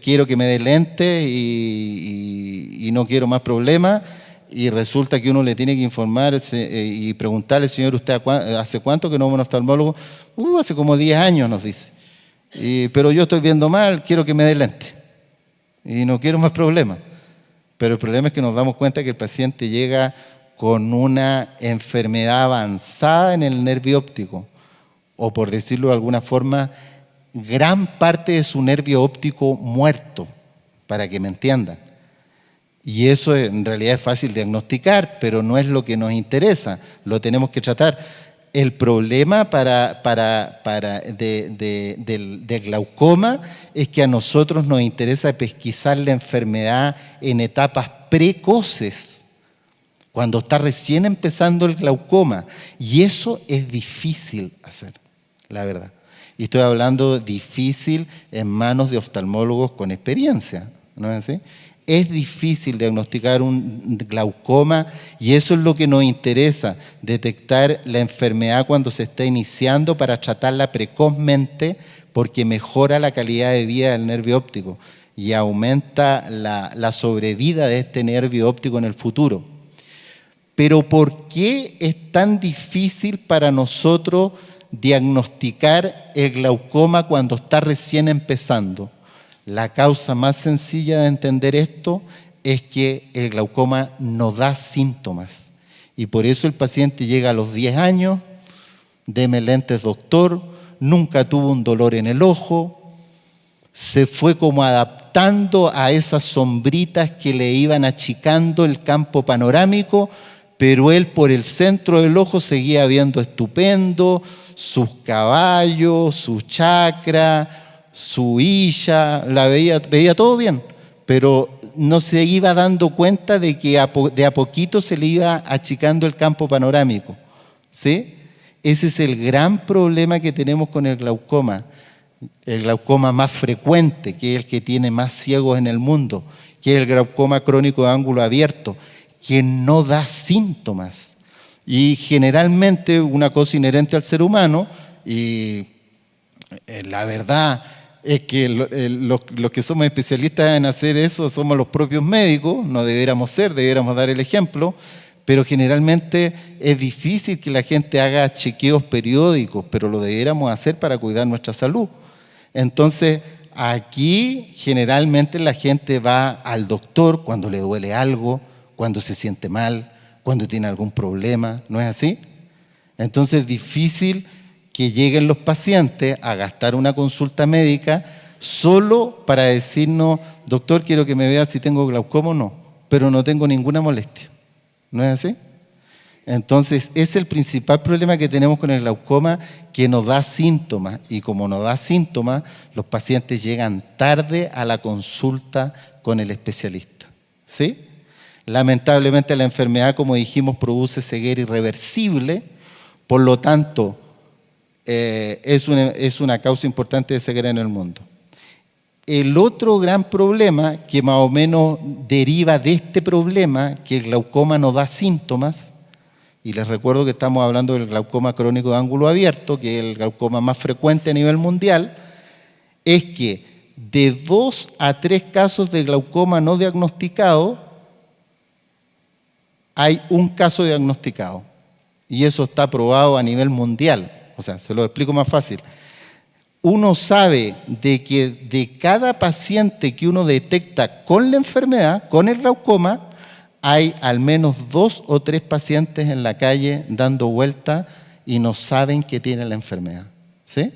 quiero que me dé lentes y no quiero más problemas, y resulta que uno le tiene que informar y preguntarle, señor, ¿usted hace cuánto que no va a un oftalmólogo? Hace como 10 años, nos dice. Pero yo estoy viendo mal, quiero que me dé lentes y no quiero más problemas. Pero el problema es que nos damos cuenta que el paciente llega con una enfermedad avanzada en el nervio óptico, o por decirlo de alguna forma, gran parte de su nervio óptico muerto, para que me entiendan. Y eso en realidad es fácil diagnosticar, pero no es lo que nos interesa, lo tenemos que tratar. El problema del glaucoma es que a nosotros nos interesa pesquisar la enfermedad en etapas precoces, cuando está recién empezando el glaucoma, y eso es difícil hacer, la verdad. Y estoy hablando difícil en manos de oftalmólogos con experiencia, ¿no es así? es difícil diagnosticar un glaucoma y eso es lo que nos interesa, detectar la enfermedad cuando se está iniciando para tratarla precozmente porque mejora la calidad de vida del nervio óptico y aumenta la sobrevida de este nervio óptico en el futuro. Pero ¿por qué es tan difícil para nosotros diagnosticar el glaucoma cuando está recién empezando? La causa más sencilla de entender esto es que el glaucoma no da síntomas y por eso el paciente llega a los 10 años, deme lentes doctor, nunca tuvo un dolor en el ojo, se fue como adaptando a esas sombritas que le iban achicando el campo panorámico, pero él por el centro del ojo seguía viendo estupendo, sus caballos, su chakra, su isha, veía todo bien, pero no se iba dando cuenta de que de a poquito se le iba achicando el campo panorámico, ¿sí? Ese es el gran problema que tenemos con el glaucoma más frecuente, que es el que tiene más ciegos en el mundo, que es el glaucoma crónico de ángulo abierto, que no da síntomas. Y generalmente una cosa inherente al ser humano, y la verdad es que los que somos especialistas en hacer eso somos los propios médicos, no debiéramos ser, debiéramos dar el ejemplo, pero generalmente es difícil que la gente haga chequeos periódicos, pero lo debiéramos hacer para cuidar nuestra salud. Entonces, aquí generalmente la gente va al doctor cuando le duele algo, cuando se siente mal, cuando tiene algún problema, ¿no es así? Entonces es difícil que lleguen los pacientes a gastar una consulta médica solo para decirnos, doctor, quiero que me vea si tengo glaucoma o no, pero no tengo ninguna molestia. ¿No es así? Entonces, ese es el principal problema que tenemos con el glaucoma, que nos da síntomas, y como nos da síntomas, los pacientes llegan tarde a la consulta con el especialista. ¿Sí? Lamentablemente la enfermedad, como dijimos, produce ceguera irreversible, por lo tanto, es una causa importante de ceguera en el mundo. El otro gran problema que más o menos deriva de este problema, que el glaucoma no da síntomas, y les recuerdo que estamos hablando del glaucoma crónico de ángulo abierto, que es el glaucoma más frecuente a nivel mundial, es que de 2 a 3 casos de glaucoma no diagnosticado, hay un caso diagnosticado. Y eso está probado a nivel mundial. O sea, se lo explico más fácil. Uno sabe de que de cada paciente que uno detecta con la enfermedad, con el glaucoma, hay al menos 2 o 3 pacientes en la calle dando vuelta y no saben que tienen la enfermedad. ¿Sí?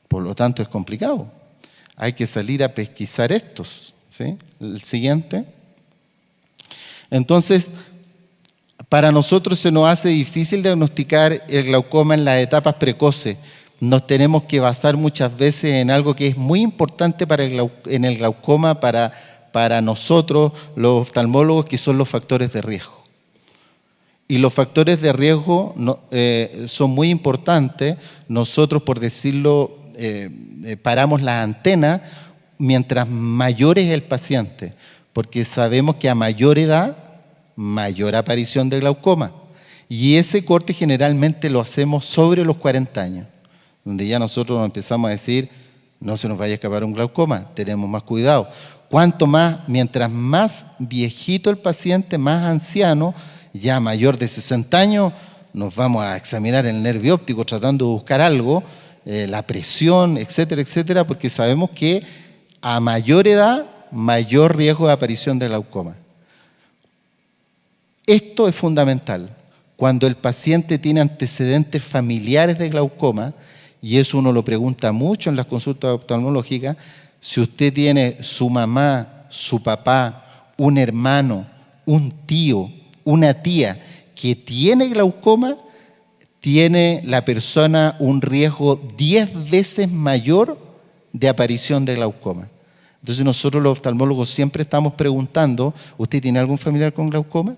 Por lo tanto, es complicado. Hay que salir a pesquisar estos. ¿Sí? El siguiente. Entonces, para nosotros se nos hace difícil diagnosticar el glaucoma en las etapas precoces. Nos tenemos que basar muchas veces en algo que es muy importante en el glaucoma para nosotros, los oftalmólogos, que son los factores de riesgo. Y los factores de riesgo son muy importantes. Nosotros, por decirlo, paramos las antenas mientras mayor es el paciente, porque sabemos que a mayor edad, mayor aparición de glaucoma. Y ese corte generalmente lo hacemos sobre los 40 años, donde ya nosotros empezamos a decir, no se nos vaya a escapar un glaucoma, tenemos más cuidado. Cuanto más, mientras más viejito el paciente, más anciano, ya mayor de 60 años, nos vamos a examinar el nervio óptico tratando de buscar algo, la presión, etcétera, etcétera, porque sabemos que a mayor edad, mayor riesgo de aparición de glaucoma. Esto es fundamental. Cuando el paciente tiene antecedentes familiares de glaucoma, y eso uno lo pregunta mucho en las consultas oftalmológicas, si usted tiene su mamá, su papá, un hermano, un tío, una tía que tiene glaucoma, tiene la persona un riesgo 10 veces mayor de aparición de glaucoma. Entonces nosotros los oftalmólogos siempre estamos preguntando, ¿usted tiene algún familiar con glaucoma?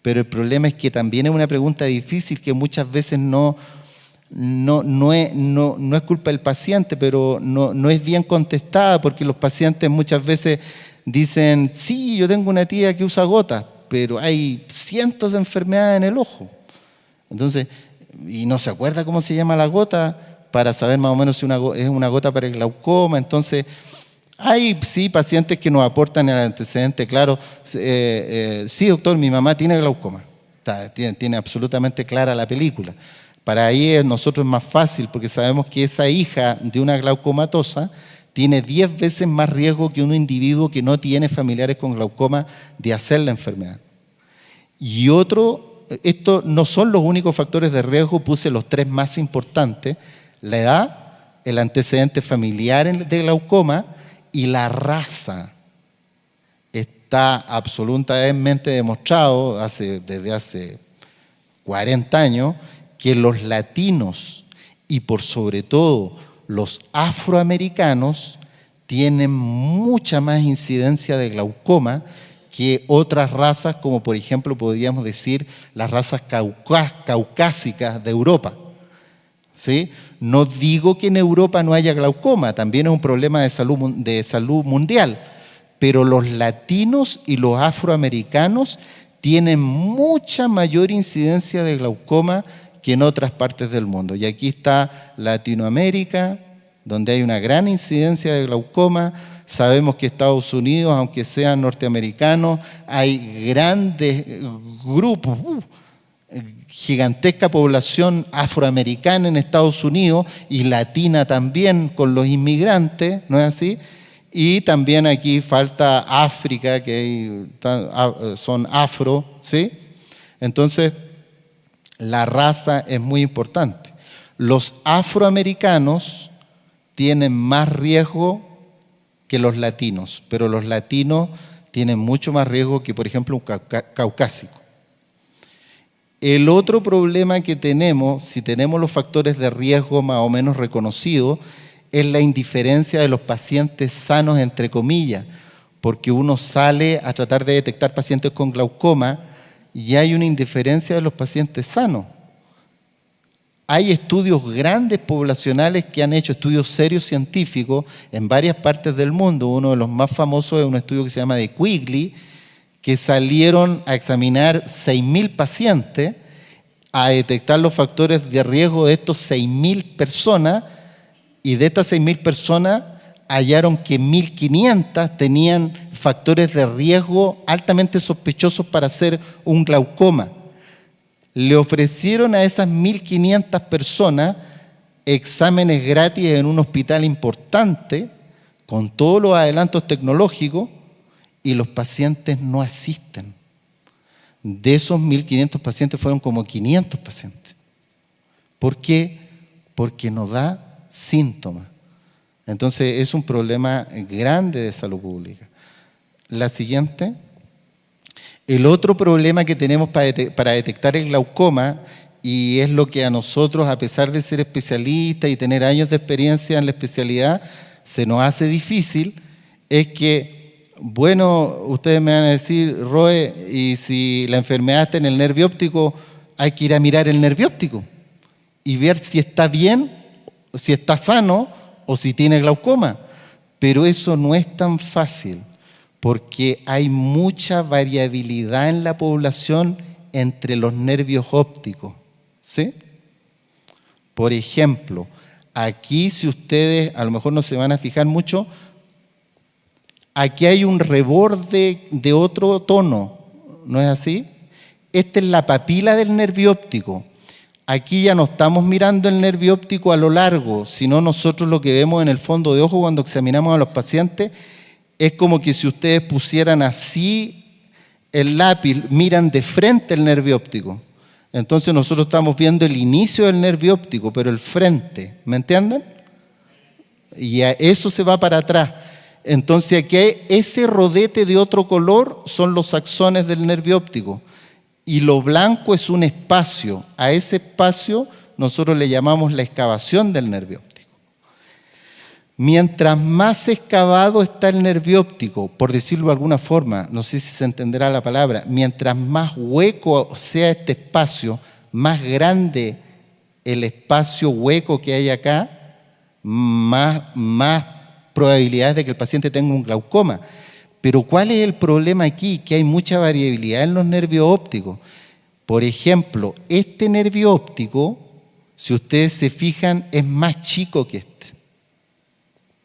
Pero el problema es que también es una pregunta difícil que muchas veces no es culpa del paciente, pero no es bien contestada, porque los pacientes muchas veces dicen, sí, yo tengo una tía que usa gotas, pero hay cientos de enfermedades en el ojo. Entonces, y no se acuerda cómo se llama la gota para saber más o menos si es una gota para el glaucoma. Entonces, hay sí pacientes que nos aportan el antecedente, claro, sí doctor, mi mamá tiene glaucoma, tiene absolutamente clara la película. Para ahí nosotros es más fácil porque sabemos que esa hija de una glaucomatosa tiene 10 veces más riesgo que un individuo que no tiene familiares con glaucoma de hacer la enfermedad. Y estos no son los únicos factores de riesgo, puse los 3 más importantes: la edad, el antecedente familiar de glaucoma y la raza. Está absolutamente demostrado desde hace 40 años que los latinos y por sobre todo los afroamericanos tienen mucha más incidencia de glaucoma que otras razas, como por ejemplo podríamos decir las razas caucásicas de Europa. ¿Sí? No digo que en Europa no haya glaucoma, también es un problema de salud mundial, pero los latinos y los afroamericanos tienen mucha mayor incidencia de glaucoma que en otras partes del mundo. Y aquí está Latinoamérica, donde hay una gran incidencia de glaucoma. Sabemos que Estados Unidos, aunque sean norteamericanos, hay grandes grupos, gigantesca población afroamericana en Estados Unidos y latina también con los inmigrantes, ¿no es así? Y también aquí falta África, que son afro, ¿sí? Entonces, la raza es muy importante. Los afroamericanos tienen más riesgo que los latinos, pero los latinos tienen mucho más riesgo que, por ejemplo, un caucásico. El otro problema que tenemos, si tenemos los factores de riesgo más o menos reconocidos, es la indiferencia de los pacientes sanos, entre comillas, porque uno sale a tratar de detectar pacientes con glaucoma y hay una indiferencia de los pacientes sanos. Hay estudios grandes poblacionales que han hecho estudios serios científicos en varias partes del mundo. Uno de los más famosos es un estudio que se llama de Quigley, que salieron a examinar 6.000 pacientes, a detectar los factores de riesgo de estos 6.000 personas, y de estas 6.000 personas hallaron que 1.500 tenían factores de riesgo altamente sospechosos para hacer un glaucoma. Le ofrecieron a esas 1.500 personas exámenes gratis en un hospital importante, con todos los adelantos tecnológicos, y los pacientes no asisten. De esos 1.500 pacientes fueron como 500 pacientes. ¿Por qué? Porque no da síntomas. Entonces es un problema grande de salud pública. La siguiente. El otro problema que tenemos para detectar el glaucoma, y es lo que a nosotros, a pesar de ser especialistas y tener años de experiencia en la especialidad, se nos hace difícil, es que, bueno, ustedes me van a decir, Roe, y si la enfermedad está en el nervio óptico, hay que ir a mirar el nervio óptico y ver si está bien, si está sano o si tiene glaucoma. Pero eso no es tan fácil, porque hay mucha variabilidad en la población entre los nervios ópticos, ¿sí? Por ejemplo, aquí si ustedes a lo mejor no se van a fijar mucho, aquí hay un reborde de otro tono, ¿no es así? Esta es la papila del nervio óptico. Aquí ya no estamos mirando el nervio óptico a lo largo, sino nosotros lo que vemos en el fondo de ojo cuando examinamos a los pacientes es como que si ustedes pusieran así el lápiz, miran de frente el nervio óptico. Entonces nosotros estamos viendo el inicio del nervio óptico, pero el frente, ¿me entienden? Y a eso se va para atrás. Entonces aquí hay ese rodete de otro color, son los axones del nervio óptico. Y lo blanco es un espacio. A ese espacio nosotros le llamamos la excavación del nervio óptico. Mientras más excavado está el nervio óptico, por decirlo de alguna forma, no sé si se entenderá la palabra, mientras más hueco sea este espacio, más grande el espacio hueco que hay acá, más probabilidades de que el paciente tenga un glaucoma. Pero ¿cuál es el problema aquí? Que hay mucha variabilidad en los nervios ópticos. Por ejemplo, este nervio óptico, si ustedes se fijan, es más chico que este.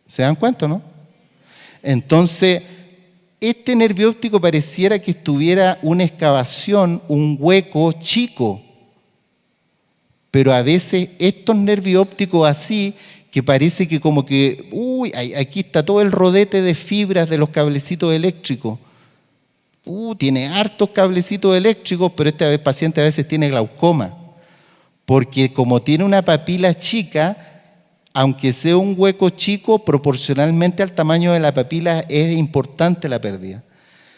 ¿Se dan cuenta, no? Entonces, este nervio óptico pareciera que estuviera una excavación, un hueco chico. Pero a veces estos nervios ópticos así, que parece que como que, uy, aquí está todo el rodete de fibras de los cablecitos eléctricos. Tiene hartos cablecitos eléctricos, pero este paciente a veces tiene glaucoma. Porque como tiene una papila chica, aunque sea un hueco chico, proporcionalmente al tamaño de la papila es importante la pérdida.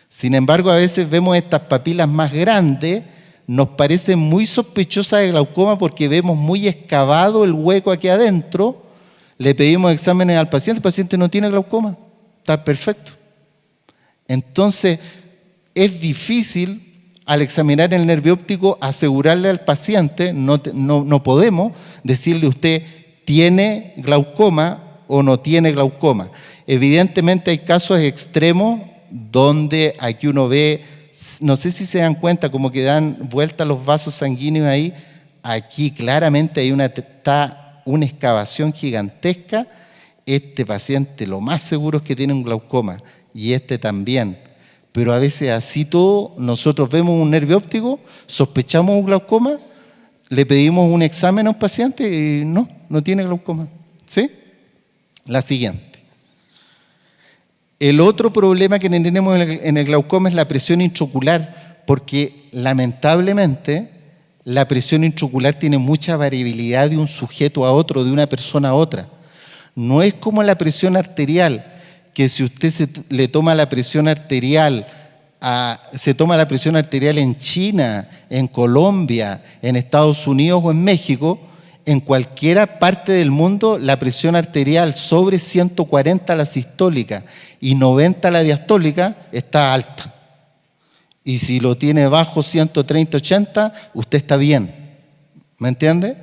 Sin embargo, a veces vemos estas papilas más grandes, nos parecen muy sospechosas de glaucoma porque vemos muy excavado el hueco aquí adentro, le pedimos exámenes al paciente, el paciente no tiene glaucoma, está perfecto. Entonces, es difícil al examinar el nervio óptico asegurarle al paciente, no podemos decirle usted tiene glaucoma o no tiene glaucoma. Evidentemente hay casos extremos donde aquí uno ve, no sé si se dan cuenta, como que dan vuelta los vasos sanguíneos ahí, aquí claramente hay está una excavación gigantesca. Este paciente lo más seguro es que tiene un glaucoma y este también. Pero a veces así todo, nosotros vemos un nervio óptico, sospechamos un glaucoma, le pedimos un examen a un paciente y no tiene glaucoma. ¿Sí? La siguiente. El otro problema que tenemos en el glaucoma es la presión intraocular, porque lamentablemente la presión intraocular tiene mucha variabilidad de un sujeto a otro, de una persona a otra. No es como la presión arterial, que si usted le toma la presión arterial, se toma la presión arterial en China, en Colombia, en Estados Unidos o en México, en cualquier parte del mundo la presión arterial sobre 140 la sistólica y 90 la diastólica está alta. Y si lo tiene bajo 130-80, usted está bien. ¿Me entiende?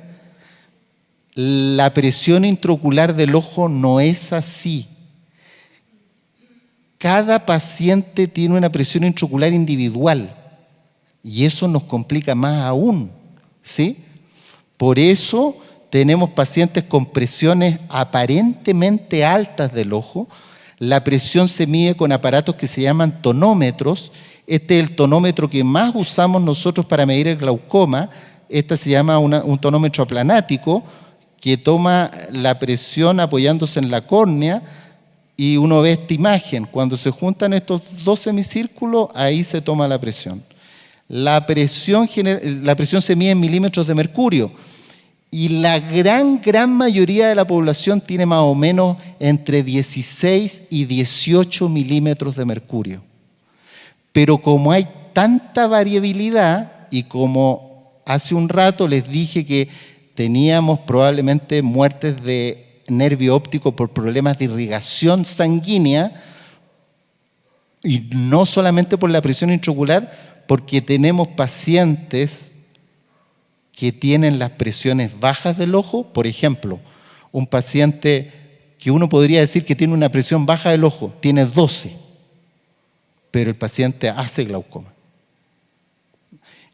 La presión intraocular del ojo no es así. Cada paciente tiene una presión intraocular individual y eso nos complica más aún, ¿sí? Por eso tenemos pacientes con presiones aparentemente altas del ojo. La presión se mide con aparatos que se llaman tonómetros. Este es el tonómetro que más usamos nosotros para medir el glaucoma. Este se llama un tonómetro aplanático que toma la presión apoyándose en la córnea y uno ve esta imagen. Cuando se juntan estos dos semicírculos, ahí se toma la presión. La presión se mide en milímetros de mercurio y la gran mayoría de la población tiene más o menos entre 16 y 18 milímetros de mercurio. Pero como hay tanta variabilidad y como hace un rato les dije que teníamos probablemente muertes de nervio óptico por problemas de irrigación sanguínea y no solamente por la presión intraocular, porque tenemos pacientes que tienen las presiones bajas del ojo. Por ejemplo, un paciente que uno podría decir que tiene una presión baja del ojo, tiene 12, pero el paciente hace glaucoma.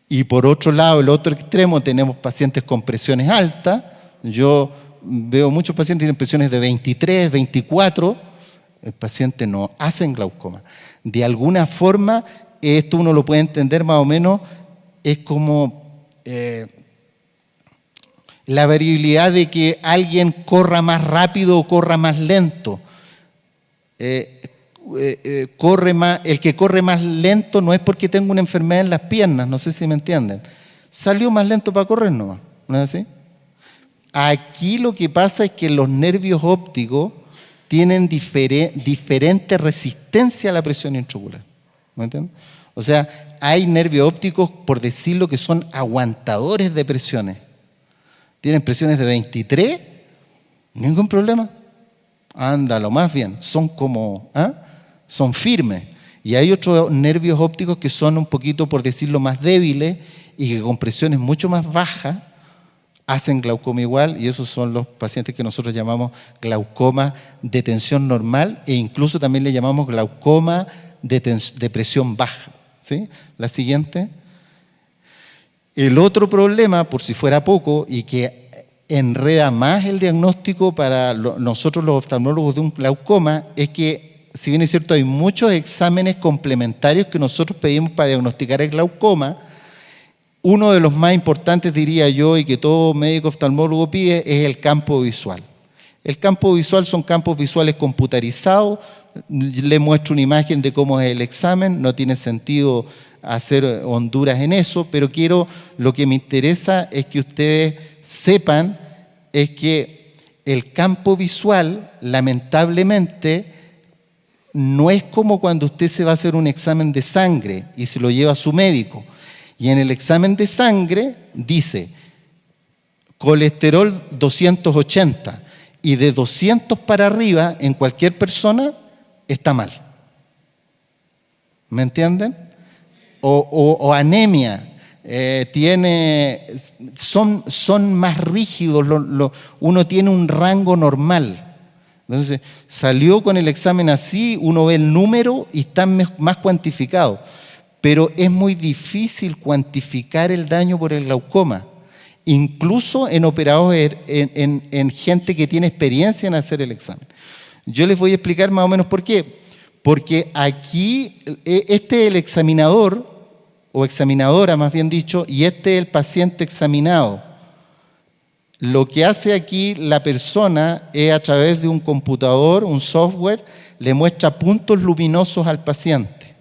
Y por otro lado, el otro extremo, tenemos pacientes con presiones altas. Yo veo muchos pacientes que tienen presiones de 23, 24, el paciente no hace glaucoma. De alguna forma, esto uno lo puede entender más o menos, es como la variabilidad de que alguien corra más rápido o corra más lento. El que corre más lento no es porque tenga una enfermedad en las piernas, no sé si me entienden. Salió más lento para correr nomás, ¿no es así? Aquí lo que pasa es que los nervios ópticos tienen diferente resistencia a la presión intraocular. ¿Me entienden? O sea, hay nervios ópticos, por decirlo, que son aguantadores de presiones. Tienen presiones de 23, ningún problema. Ándalo, más bien, son como, son firmes. Y hay otros nervios ópticos que son un poquito, por decirlo, más débiles y que con presiones mucho más bajas hacen glaucoma igual, y esos son los pacientes que nosotros llamamos glaucoma de tensión normal e incluso también le llamamos glaucoma de presión baja. ¿Sí? La siguiente. El otro problema, por si fuera poco, y que enreda más el diagnóstico para nosotros los oftalmólogos de un glaucoma, es que, si bien es cierto, hay muchos exámenes complementarios que nosotros pedimos para diagnosticar el glaucoma. Uno de los más importantes, diría yo, y que todo médico oftalmólogo pide, es el campo visual. El campo visual son campos visuales computarizados. Le muestro una imagen de cómo es el examen, no tiene sentido hacer honduras en eso, pero lo que me interesa es que ustedes sepan es que el campo visual, lamentablemente, no es como cuando usted se va a hacer un examen de sangre y se lo lleva a su médico. Y en el examen de sangre dice colesterol 280 y de 200 para arriba en cualquier persona está mal. ¿Me entienden? O anemia. Son más rígidos, uno tiene un rango normal. Entonces, salió con el examen así, uno ve el número y está más cuantificado. Pero es muy difícil cuantificar el daño por el glaucoma, incluso en operados, en gente que tiene experiencia en hacer el examen. Yo les voy a explicar más o menos por qué. Porque aquí, este es el examinador, o examinadora más bien dicho, y este es el paciente examinado. Lo que hace aquí la persona es, a través de un computador, un software, le muestra puntos luminosos al paciente.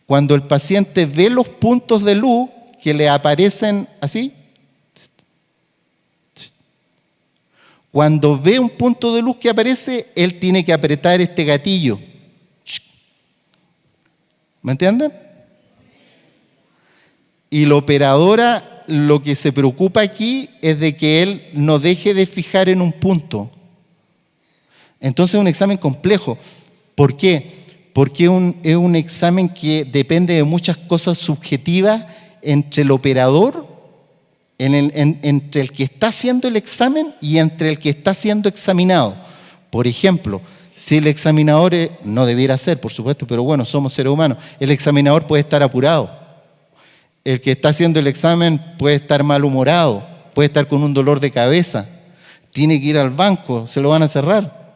Cuando el paciente ve los puntos de luz que le aparecen así, cuando ve un punto de luz que aparece, él tiene que apretar este gatillo. ¿Me entienden? Y la operadora lo que se preocupa aquí es de que él no deje de fijar en un punto. Entonces es un examen complejo. ¿Por qué? Porque es un examen que depende de muchas cosas subjetivas entre el operador, entre el que está haciendo el examen y entre el que está siendo examinado. Por ejemplo, si el examinador, no debiera ser, por supuesto, pero bueno, somos seres humanos, el examinador puede estar apurado. El que está haciendo el examen puede estar malhumorado, puede estar con un dolor de cabeza, tiene que ir al banco, se lo van a cerrar.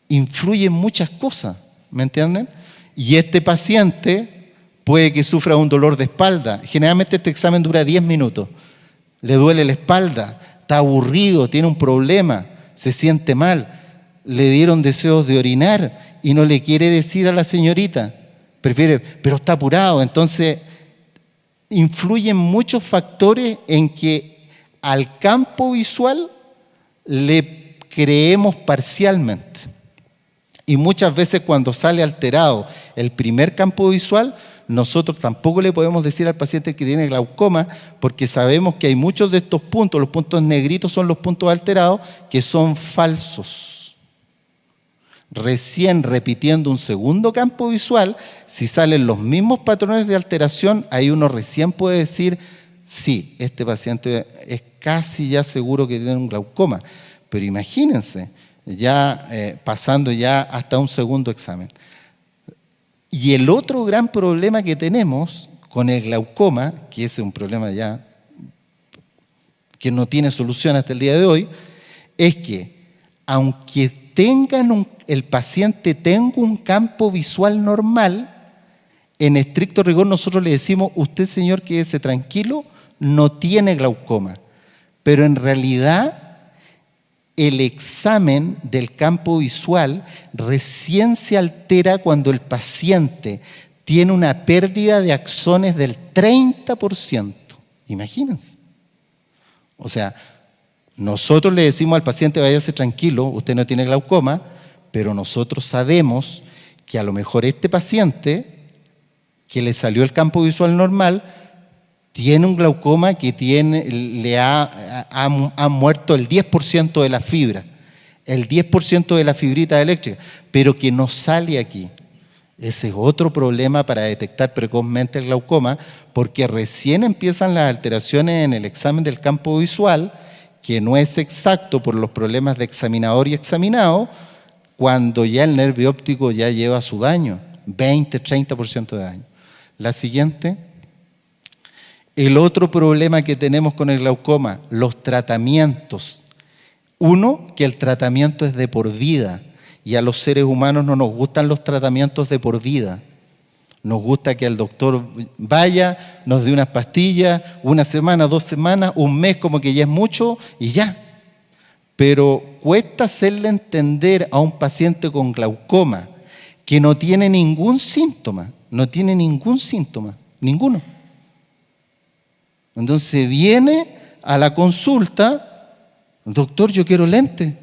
Influyen muchas cosas, ¿me entienden? Y este paciente puede que sufra un dolor de espalda. Generalmente este examen dura 10 minutos. Le duele la espalda, está aburrido, tiene un problema, se siente mal, le dieron deseos de orinar y no le quiere decir a la señorita, prefiere, pero está apurado. Entonces, influyen muchos factores en que al campo visual le creemos parcialmente. Y muchas veces cuando sale alterado el primer campo visual, nosotros tampoco le podemos decir al paciente que tiene glaucoma, porque sabemos que hay muchos de estos puntos, los puntos negritos son los puntos alterados, que son falsos. Recién repitiendo un segundo campo visual, si salen los mismos patrones de alteración, ahí uno recién puede decir, sí, este paciente es casi ya seguro que tiene un glaucoma. Pero imagínense, ya pasando ya hasta un segundo examen. Y el otro gran problema que tenemos con el glaucoma, que ese es un problema ya que no tiene solución hasta el día de hoy, es que aunque el paciente tenga un campo visual normal, en estricto rigor nosotros le decimos, usted señor quédese tranquilo, no tiene glaucoma. Pero en realidad el examen del campo visual recién se altera cuando el paciente tiene una pérdida de axones del 30%. Imagínense. O sea, nosotros le decimos al paciente, váyase tranquilo, usted no tiene glaucoma, pero nosotros sabemos que a lo mejor este paciente, que le salió el campo visual normal, tiene un glaucoma que ha muerto el 10% de la fibra, el 10% de la fibrita eléctrica, pero que no sale aquí. Ese es otro problema para detectar precozmente el glaucoma, porque recién empiezan las alteraciones en el examen del campo visual, que no es exacto por los problemas de examinador y examinado, cuando ya el nervio óptico ya lleva su daño. 20, 30% de daño. La siguiente. El otro problema que tenemos con el glaucoma, los tratamientos. Uno, que el tratamiento es de por vida y a los seres humanos no nos gustan los tratamientos de por vida. Nos gusta que el doctor vaya, nos dé unas pastillas, una semana, 2 semanas, un mes, como que ya es mucho y ya. Pero cuesta hacerle entender a un paciente con glaucoma que no tiene ningún síntoma, ninguno. Entonces viene a la consulta, doctor, yo quiero lente.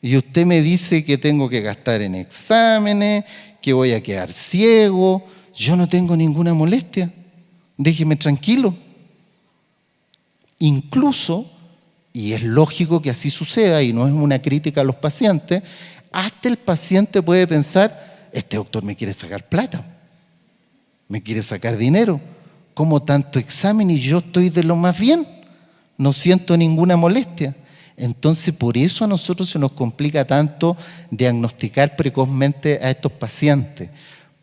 Y usted me dice que tengo que gastar en exámenes, que voy a quedar ciego. Yo no tengo ninguna molestia. Déjeme tranquilo. Incluso, y es lógico que así suceda, y no es una crítica a los pacientes, hasta el paciente puede pensar, este doctor me quiere sacar plata, me quiere sacar dinero. Como tanto examen y yo estoy de lo más bien, no siento ninguna molestia. Entonces, por eso a nosotros se nos complica tanto diagnosticar precozmente a estos pacientes,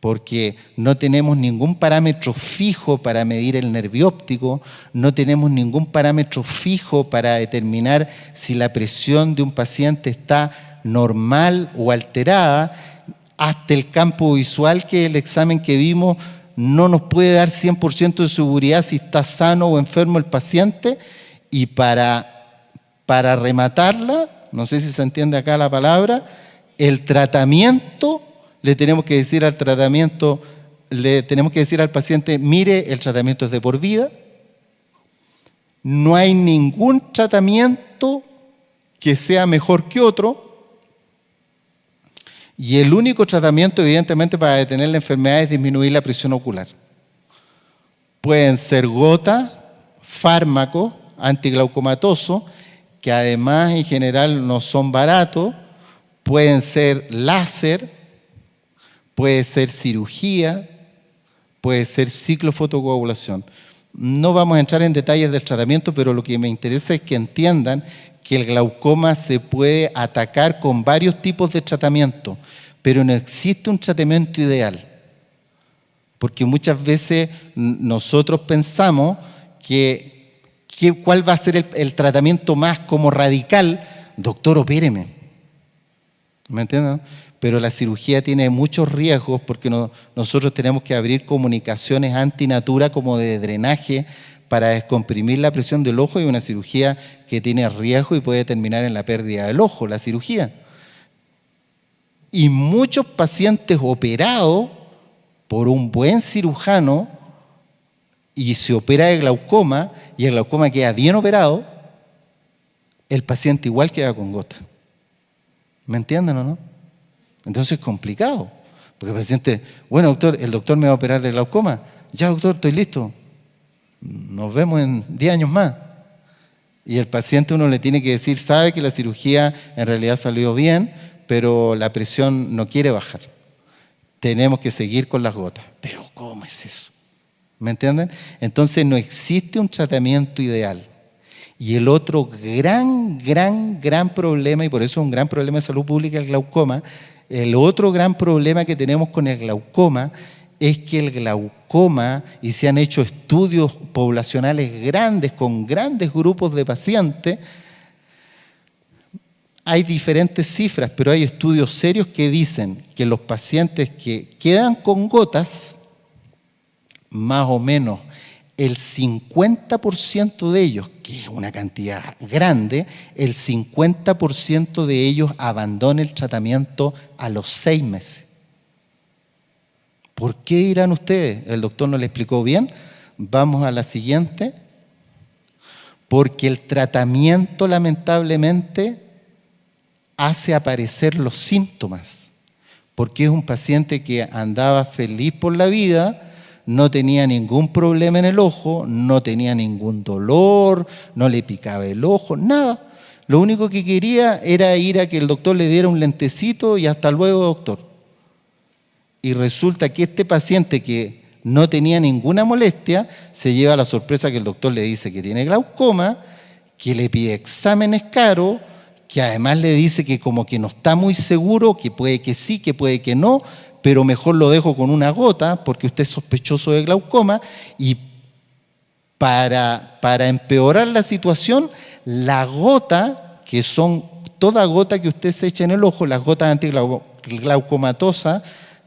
porque no tenemos ningún parámetro fijo para medir el nervio óptico, no tenemos ningún parámetro fijo para determinar si la presión de un paciente está normal o alterada. Hasta el campo visual, que es el examen que vimos, no nos puede dar 100% de seguridad si está sano o enfermo el paciente. Y para rematarla, no sé si se entiende acá la palabra, el tratamiento, le tenemos que decir al paciente, mire, el tratamiento es de por vida, no hay ningún tratamiento que sea mejor que otro, y el único tratamiento, evidentemente, para detener la enfermedad es disminuir la presión ocular. Pueden ser gotas, fármacos antiglaucomatosos, que además en general no son baratos, pueden ser láser, puede ser cirugía, puede ser ciclofotocoagulación. No vamos a entrar en detalles del tratamiento, pero lo que me interesa es que entiendan que el glaucoma se puede atacar con varios tipos de tratamiento, pero no existe un tratamiento ideal. Porque muchas veces nosotros pensamos ¿cuál va a ser el tratamiento más como radical? Doctor, opéreme. ¿Me entienden? Pero la cirugía tiene muchos riesgos porque nosotros tenemos que abrir comunicaciones antinatura como de drenaje para descomprimir la presión del ojo, y una cirugía que tiene riesgo y puede terminar en la pérdida del ojo, la cirugía. Y muchos pacientes operados por un buen cirujano, y se opera de glaucoma, y el glaucoma queda bien operado, el paciente igual queda con gota. ¿Me entienden o no? Entonces es complicado, porque el paciente, bueno doctor, el doctor me va a operar de glaucoma, ya doctor, estoy listo, nos vemos en 10 años más. Y el paciente uno le tiene que decir, sabe que la cirugía en realidad salió bien, pero la presión no quiere bajar. Tenemos que seguir con las gotas. Pero ¿cómo es eso? ¿Me entienden? Entonces no existe un tratamiento ideal. Y el otro gran problema, y por eso es un gran problema de salud pública el glaucoma, el otro gran problema que tenemos con el glaucoma es que el glaucoma, y se han hecho estudios poblacionales grandes con grandes grupos de pacientes, hay diferentes cifras, pero hay estudios serios que dicen que los pacientes que quedan con gotas, más o menos el 50% de ellos, que es una cantidad grande, el 50% de ellos abandona el tratamiento a los 6 meses. ¿Por qué dirán ustedes? ¿El doctor no le explicó bien? Vamos a la siguiente. Porque el tratamiento, lamentablemente, hace aparecer los síntomas. Porque es un paciente que andaba feliz por la vida, no tenía ningún problema en el ojo, no tenía ningún dolor, no le picaba el ojo, nada. Lo único que quería era ir a que el doctor le diera un lentecito y hasta luego, doctor. Y resulta que este paciente que no tenía ninguna molestia se lleva la sorpresa que el doctor le dice que tiene glaucoma, que le pide exámenes caros, que además le dice que como que no está muy seguro, que puede que sí, que puede que no, pero mejor lo dejo con una gota porque usted es sospechoso de glaucoma y para empeorar la situación, la gota, que son toda gota que usted se echa en el ojo, las gotas antiglaucomatosas,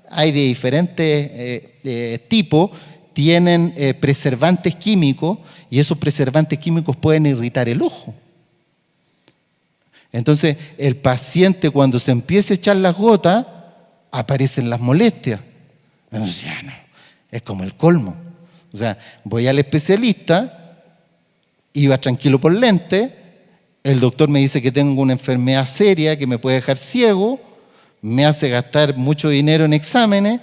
hay de diferentes tipos, tienen preservantes químicos y esos preservantes químicos pueden irritar el ojo. Entonces, el paciente cuando se empieza a echar las gotas, aparecen las molestias. Entonces, ya no, es como el colmo. O sea, voy al especialista, iba tranquilo por lente, el doctor me dice que tengo una enfermedad seria que me puede dejar ciego, me hace gastar mucho dinero en exámenes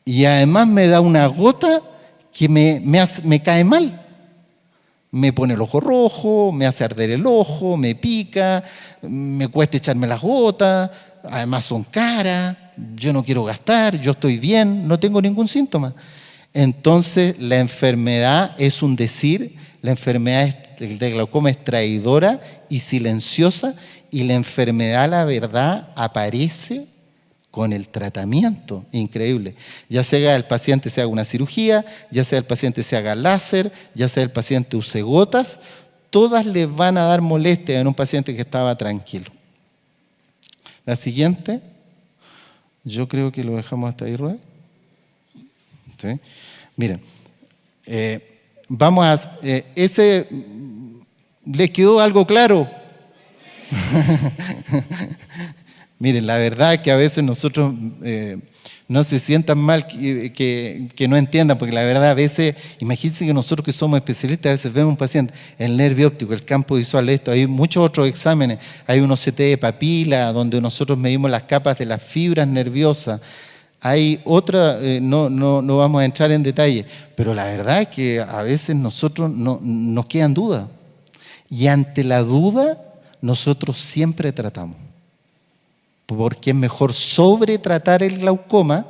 y además me da una gota que me cae mal. Me pone el ojo rojo, me hace arder el ojo, me pica, me cuesta echarme las gotas, además son caras, yo no quiero gastar, yo estoy bien, no tengo ningún síntoma. Entonces la enfermedad es un decir, la enfermedad de glaucoma es traidora y silenciosa y la enfermedad, la verdad, aparece con el tratamiento, increíble. Ya sea el paciente se haga una cirugía, ya sea el paciente se haga láser, ya sea el paciente use gotas, todas les van a dar molestia en un paciente que estaba tranquilo. La siguiente, yo creo que lo dejamos hasta ahí, Rubén. ¿Sí? Miren, vamos a... ¿les quedó algo claro? Miren, la verdad es que a veces nosotros no se sientan mal que no entiendan, porque la verdad a veces, imagínense que nosotros que somos especialistas, a veces vemos un paciente, el nervio óptico, el campo visual, esto, hay muchos otros exámenes, hay unos CT de papila, donde nosotros medimos las capas de las fibras nerviosas, hay otra, no vamos a entrar en detalle, pero la verdad es que a veces nosotros nos quedan dudas, y ante la duda nosotros siempre tratamos. Porque es mejor sobretratar el glaucoma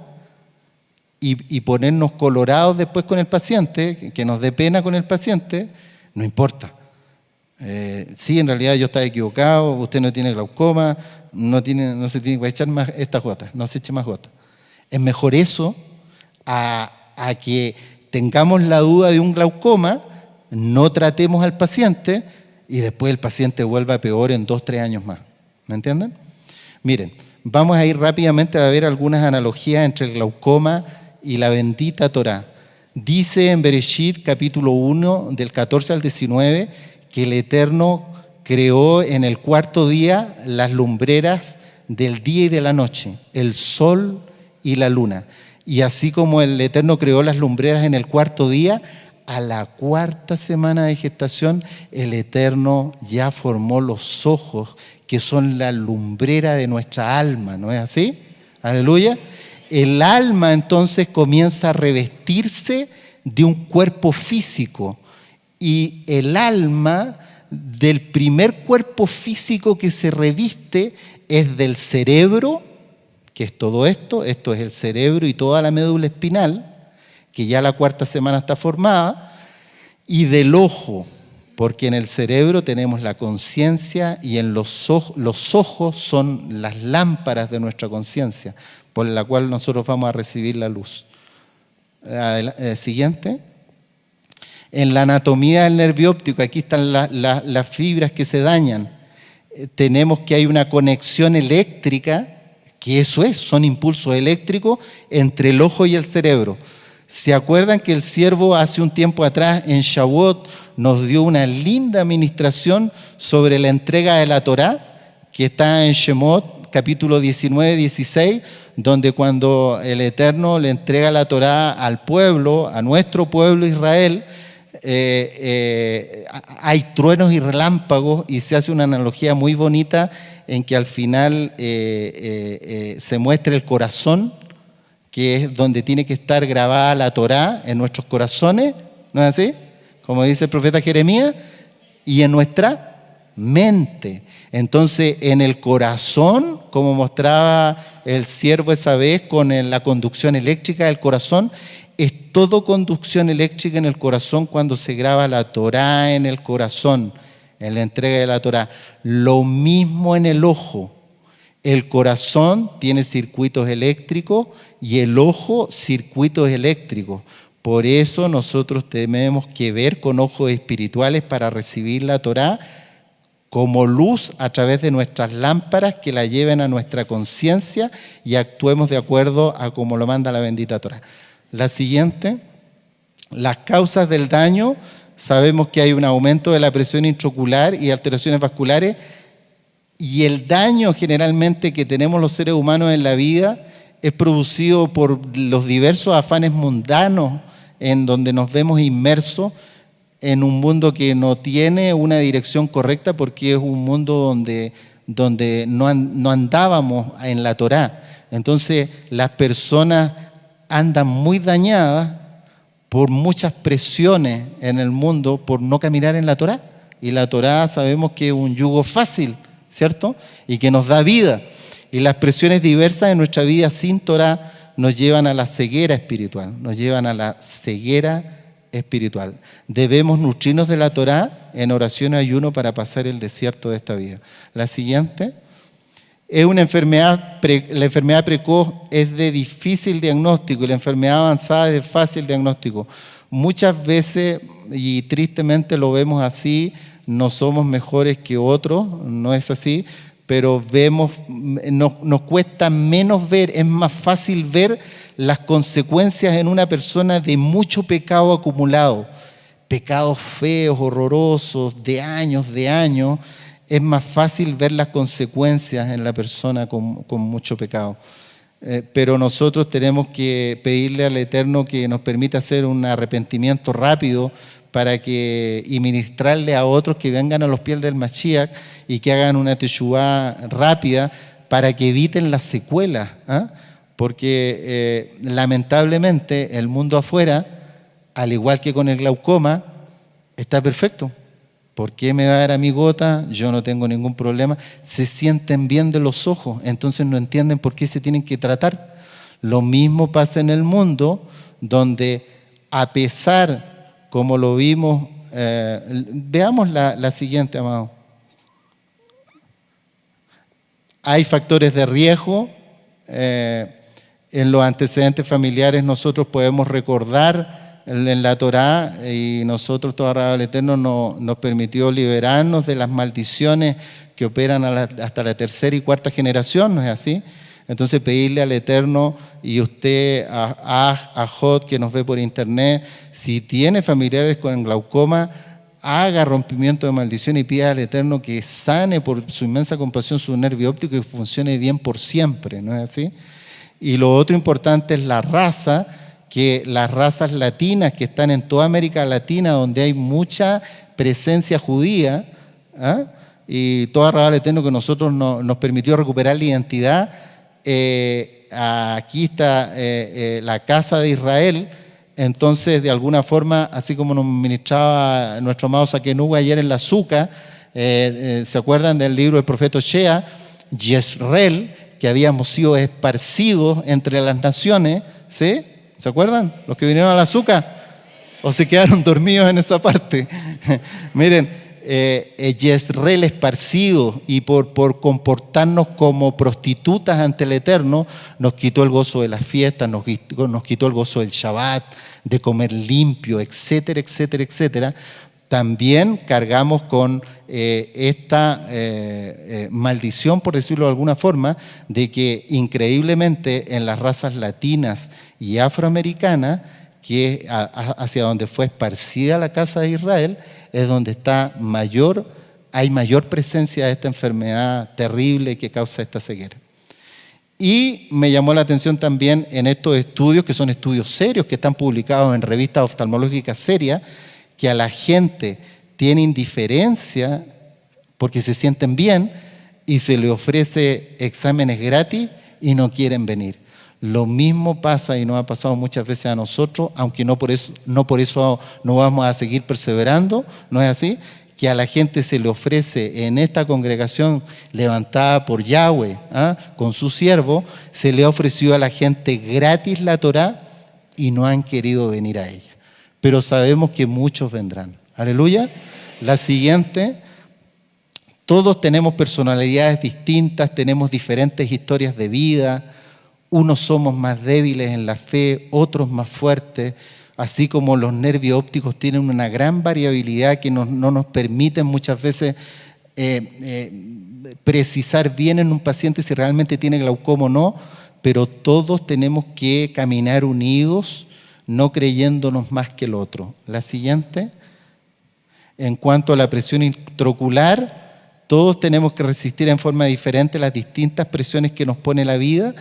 y ponernos colorados después con el paciente, que nos dé pena con el paciente, no importa. Sí, en realidad yo estaba equivocado, usted no tiene glaucoma, no se tiene que echar más estas gotas, no se eche más gotas. Es mejor eso a que tengamos la duda de un glaucoma, no tratemos al paciente y después el paciente vuelva peor en 2-3 años más. ¿Me entienden? Miren, vamos a ir rápidamente a ver algunas analogías entre el glaucoma y la bendita Torá. Dice en Bereshit, capítulo 1, del 14 al 19, que el Eterno creó en el cuarto día las lumbreras del día y de la noche, el sol y la luna. Y así como el Eterno creó las lumbreras en el cuarto día, a la cuarta semana de gestación, el Eterno ya formó los ojos, que son la lumbrera de nuestra alma, ¿no es así? Aleluya. El alma entonces comienza a revestirse de un cuerpo físico y el alma del primer cuerpo físico que se reviste es del cerebro, que es todo esto es el cerebro y toda la médula espinal, que ya la cuarta semana está formada, y del ojo, porque en el cerebro tenemos la conciencia y en los ojos son las lámparas de nuestra conciencia, por la cual nosotros vamos a recibir la luz. Siguiente. En la anatomía del nervio óptico, aquí están las fibras que se dañan. Tenemos que hay una conexión eléctrica, que eso son impulsos eléctricos entre el ojo y el cerebro. ¿Se acuerdan que el siervo hace un tiempo atrás en Shavuot nos dio una linda administración sobre la entrega de la Torá, que está en Shemot, capítulo 19, 16, donde cuando el Eterno le entrega la Torá al pueblo, a nuestro pueblo Israel, hay truenos y relámpagos y se hace una analogía muy bonita en que al final se muestra el corazón, que es donde tiene que estar grabada la Torá en nuestros corazones, ¿no es así? Como dice el profeta Jeremías, y en nuestra mente. Entonces, en el corazón, como mostraba el siervo esa vez con la conducción eléctrica del corazón, es todo conducción eléctrica en el corazón cuando se graba la Torá en el corazón, en la entrega de la Torá. Lo mismo en el ojo. El corazón tiene circuitos eléctricos y el ojo circuitos eléctricos. Por eso nosotros tenemos que ver con ojos espirituales para recibir la Torá como luz a través de nuestras lámparas que la lleven a nuestra conciencia y actuemos de acuerdo a como lo manda la bendita Torá. La siguiente, las causas del daño. Sabemos que hay un aumento de la presión intraocular y alteraciones vasculares, y el daño generalmente que tenemos los seres humanos en la vida es producido por los diversos afanes mundanos en donde nos vemos inmersos en un mundo que no tiene una dirección correcta, porque es un mundo donde no andábamos en la Torá. Entonces las personas andan muy dañadas por muchas presiones en el mundo por no caminar en la Torá. Y la Torá sabemos que es un yugo fácil, ¿cierto? Y que nos da vida. Y las presiones diversas en nuestra vida sin Torá nos llevan a la ceguera espiritual, Debemos nutrirnos de la Torá en oración y ayuno para pasar el desierto de esta vida. La siguiente es una enfermedad, la enfermedad precoz es de difícil diagnóstico y la enfermedad avanzada es de fácil diagnóstico. Muchas veces, y tristemente lo vemos así, no somos mejores que otros, no es así, pero nos cuesta menos ver, es más fácil ver las consecuencias en una persona de mucho pecado acumulado, pecados feos, horrorosos, de años, es más fácil ver las consecuencias en la persona con mucho pecado. Pero nosotros tenemos que pedirle al Eterno que nos permita hacer un arrepentimiento rápido y ministrarle a otros que vengan a los pies del Mashiach y que hagan una teshuvá rápida para que eviten las secuelas, porque lamentablemente el mundo afuera, al igual que con el glaucoma, está perfecto. ¿Por qué me va a dar a mi gota? Yo no tengo ningún problema. Se sienten bien de los ojos, entonces no entienden por qué se tienen que tratar. Lo mismo pasa en el mundo, donde a pesar, como lo vimos, veamos la siguiente, amado. Hay factores de riesgo. En los antecedentes familiares nosotros podemos recordar en la Torá, y nosotros, toda Rabá del Eterno, nos permitió liberarnos de las maldiciones que operan hasta la tercera y cuarta generación, ¿no es así? Entonces pedirle al Eterno, y usted, a Jod, que nos ve por internet, si tiene familiares con glaucoma, haga rompimiento de maldición y pida al Eterno que sane por su inmensa compasión su nervio óptico y que funcione bien por siempre, ¿no es así? Y lo otro importante es la raza, que las razas latinas que están en toda América Latina, donde hay mucha presencia judía, y toda Rabá del Eterno que nosotros nos permitió recuperar la identidad. Aquí está la casa de Israel. Entonces, de alguna forma, así como nos ministraba nuestro amado Saquenú ayer en la Azúcar, ¿se acuerdan del libro del profeta Oshea? Yisrael, que habíamos sido esparcidos entre las naciones, ¿sí? ¿Se acuerdan? Los que vinieron a la Azúcar, o se quedaron dormidos en esa parte. Miren, Yisrael esparcido, y por comportarnos como prostitutas ante el Eterno, nos quitó el gozo de las fiestas, nos quitó el gozo del Shabbat, de comer limpio, etcétera, etcétera, etcétera. También cargamos con esta maldición, por decirlo de alguna forma, de que increíblemente en las razas latinas y afroamericanas, que es hacia donde fue esparcida la casa de Israel, es donde hay mayor presencia de esta enfermedad terrible que causa esta ceguera. Y me llamó la atención también en estos estudios, que son estudios serios, que están publicados en revistas oftalmológicas serias, que a la gente tiene indiferencia porque se sienten bien y se le ofrece exámenes gratis y no quieren venir. Lo mismo pasa y nos ha pasado muchas veces a nosotros, aunque no por eso no vamos a seguir perseverando, ¿no es así? Que a la gente se le ofrece en esta congregación levantada por Yahweh, con su siervo, se le ha ofrecido a la gente gratis la Torá y no han querido venir a ella. Pero sabemos que muchos vendrán. Aleluya. La siguiente, Todos tenemos personalidades distintas, tenemos diferentes historias de vida, unos somos más débiles en la fe, otros más fuertes, así como los nervios ópticos tienen una gran variabilidad que no nos permiten muchas veces precisar bien en un paciente si realmente tiene glaucoma o no, pero todos tenemos que caminar unidos, no creyéndonos más que el otro. La siguiente, en cuanto a la presión intraocular, todos tenemos que resistir en forma diferente las distintas presiones que nos pone la vida,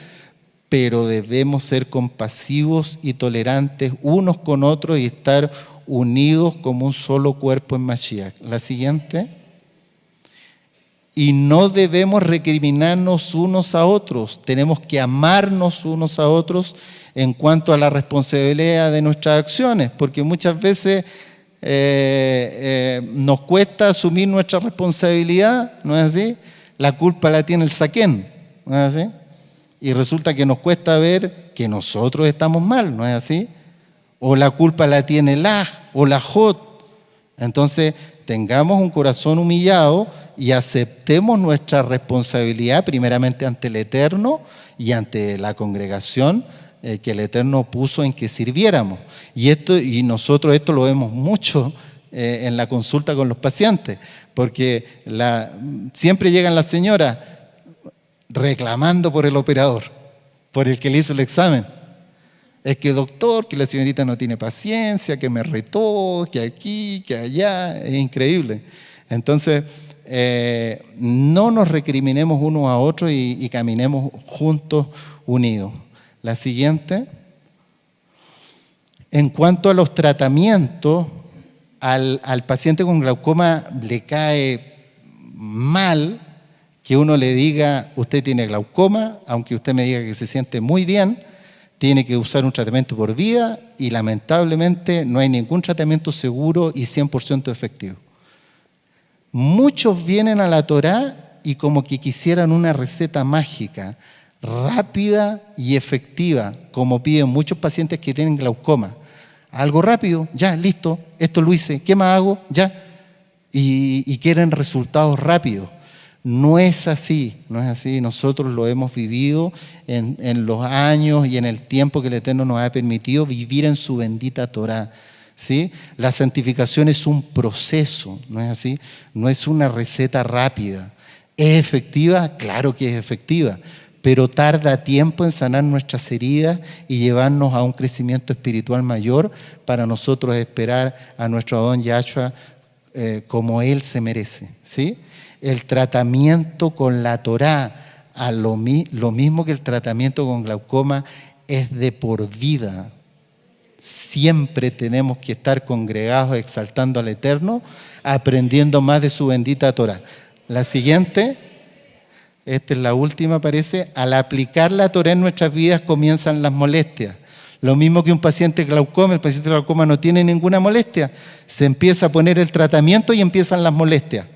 pero debemos ser compasivos y tolerantes unos con otros y estar unidos como un solo cuerpo en Mashiach. La siguiente. Y no debemos recriminarnos unos a otros, tenemos que amarnos unos a otros en cuanto a la responsabilidad de nuestras acciones, porque muchas veces nos cuesta asumir nuestra responsabilidad, ¿no es así? La culpa la tiene el saquén, ¿no es así? Y resulta que nos cuesta ver que nosotros estamos mal, ¿no es así? O la culpa la tiene el aj o la jot. Entonces, tengamos un corazón humillado y aceptemos nuestra responsabilidad primeramente ante el Eterno y ante la congregación que el Eterno puso en que sirviéramos. Y nosotros esto lo vemos mucho en la consulta con los pacientes, porque siempre llegan las señoras reclamando por el operador, por el que le hizo el examen. Es que doctor, que la señorita no tiene paciencia, que me retó, que aquí, que allá, es increíble. Entonces, no nos recriminemos unos a otros y caminemos juntos, unidos. La siguiente. En cuanto a los tratamientos, al paciente con glaucoma le cae mal que uno le diga, usted tiene glaucoma, aunque usted me diga que se siente muy bien, tiene que usar un tratamiento por vida y lamentablemente no hay ningún tratamiento seguro y 100% efectivo. Muchos vienen a la Torá y como que quisieran una receta mágica, rápida y efectiva, como piden muchos pacientes que tienen glaucoma. Algo rápido, ya, listo, esto lo hice, ¿qué más hago? Ya. Y quieren resultados rápidos. No es así, no es así. Nosotros lo hemos vivido en los años y en el tiempo que el Eterno nos ha permitido vivir en su bendita Torá. ¿Sí? La santificación es un proceso, ¿no es así? No es una receta rápida. ¿Es efectiva? Claro que es efectiva, pero tarda tiempo en sanar nuestras heridas y llevarnos a un crecimiento espiritual mayor para nosotros esperar a nuestro Adón Yahshua como Él se merece, ¿sí? El tratamiento con la Torá, lo mismo que el tratamiento con glaucoma, es de por vida. Siempre tenemos que estar congregados exaltando al Eterno, aprendiendo más de su bendita Torá. La siguiente, esta es la última parece, al aplicar la Torá en nuestras vidas comienzan las molestias. Lo mismo que un paciente glaucoma, el paciente glaucoma no tiene ninguna molestia, se empieza a poner el tratamiento y empiezan las molestias.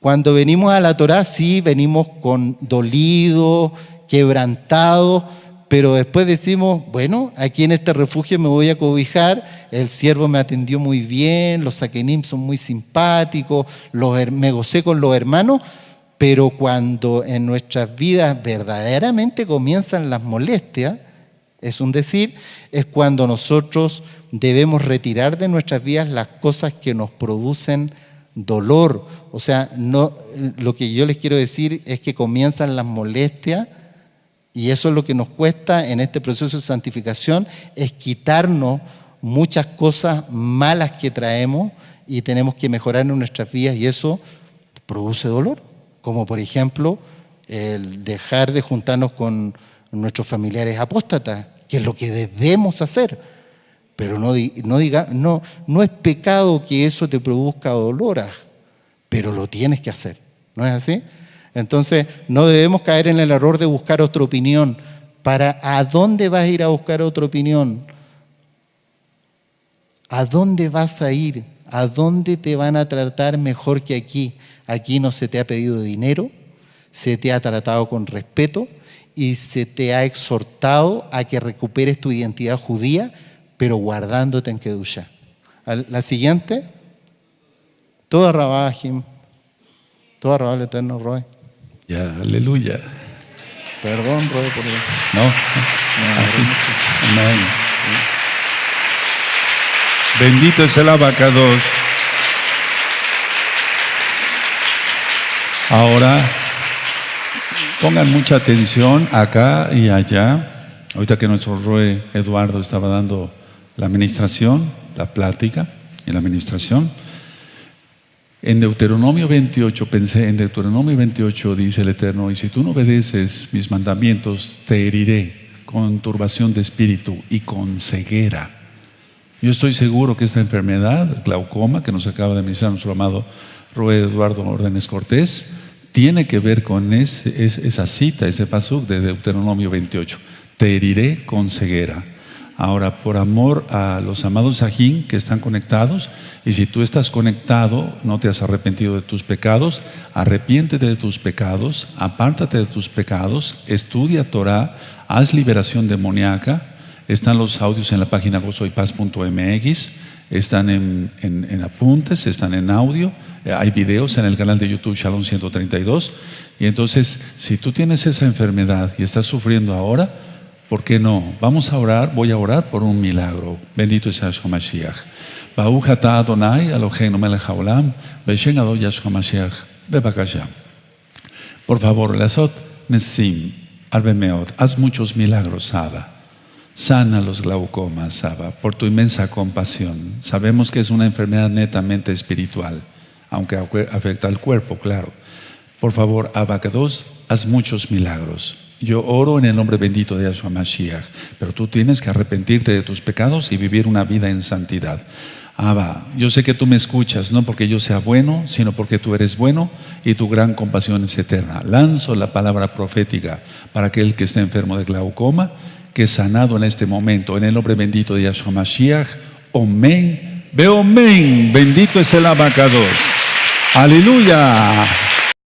Cuando venimos a la Torá, sí, venimos con dolido, quebrantado, pero después decimos, bueno, aquí en este refugio me voy a cobijar, el siervo me atendió muy bien, los saquenim son muy simpáticos, me gocé con los hermanos, pero cuando en nuestras vidas verdaderamente comienzan las molestias, es un decir, es cuando nosotros debemos retirar de nuestras vidas las cosas que nos producen dolor. O sea, lo que yo les quiero decir es que comienzan las molestias y eso es lo que nos cuesta en este proceso de santificación, es quitarnos muchas cosas malas que traemos y tenemos que mejorar en nuestras vidas y eso produce dolor, como por ejemplo el dejar de juntarnos con nuestros familiares apóstatas, que es lo que debemos hacer. Pero no es pecado que eso te produzca dolor, pero lo tienes que hacer, ¿no es así? Entonces, no debemos caer en el error de buscar otra opinión. ¿A dónde vas a ir a buscar otra opinión? ¿A dónde vas a ir? ¿A dónde te van a tratar mejor que aquí? Aquí no se te ha pedido dinero, se te ha tratado con respeto y se te ha exhortado a que recuperes tu identidad judía, pero guardándote en Kedushá. La siguiente, toda Rabajim, Todo arroba al eterno Roe. Ya, aleluya. Perdón, Roe, por Dios. No, así. Amén. Bendito es el abacados. Ahora, pongan mucha atención acá y allá. Ahorita que nuestro Roe Eduardo estaba dando la administración, la plática y la administración. En Deuteronomio 28, pensé, en Deuteronomio 28 dice el Eterno, y si tú no obedeces mis mandamientos, te heriré con turbación de espíritu y con ceguera. Yo estoy seguro que esta enfermedad, glaucoma, que nos acaba de administrar nuestro amado Roe Eduardo Órdenes Cortés, tiene que ver con esa cita, ese pasuk de Deuteronomio 28. Te heriré con ceguera. Ahora, por amor a los amados Sajín que están conectados, y si tú estás conectado, no te has arrepentido de tus pecados, arrepiéntete de tus pecados, apártate de tus pecados, estudia Torah, haz liberación demoníaca. Están los audios en la página gozoypaz.mx, están en apuntes, están en audio, hay videos en el canal de YouTube Shalom 132. Y entonces, si tú tienes esa enfermedad y estás sufriendo ahora, ¿por qué no? Vamos a orar, voy a orar por un milagro. Bendito sea Yahshua Mashiach. Baruch atah Adonai Eloheinu melech haolam, v'shem ado Yahshua Mashiach, bebakasha. Por favor, Lazot Nesim, Arbemeot, haz muchos milagros, Abba. Sana los glaucomas, Abba, por tu inmensa compasión. Sabemos que es una enfermedad netamente espiritual, aunque afecta al cuerpo, claro. Por favor, Abacados, haz muchos milagros. Yo oro en el nombre bendito de Yahshua Mashiach, pero tú tienes que arrepentirte de tus pecados y vivir una vida en santidad. Abba, yo sé que tú me escuchas, no porque yo sea bueno, sino porque tú eres bueno y tu gran compasión es eterna. Lanzo la palabra profética para aquel que esté enfermo de glaucoma, que es sanado en este momento, en el nombre bendito de Yahshua Mashiach. Amén. Veo amén. Bendito es el abacados. Aleluya.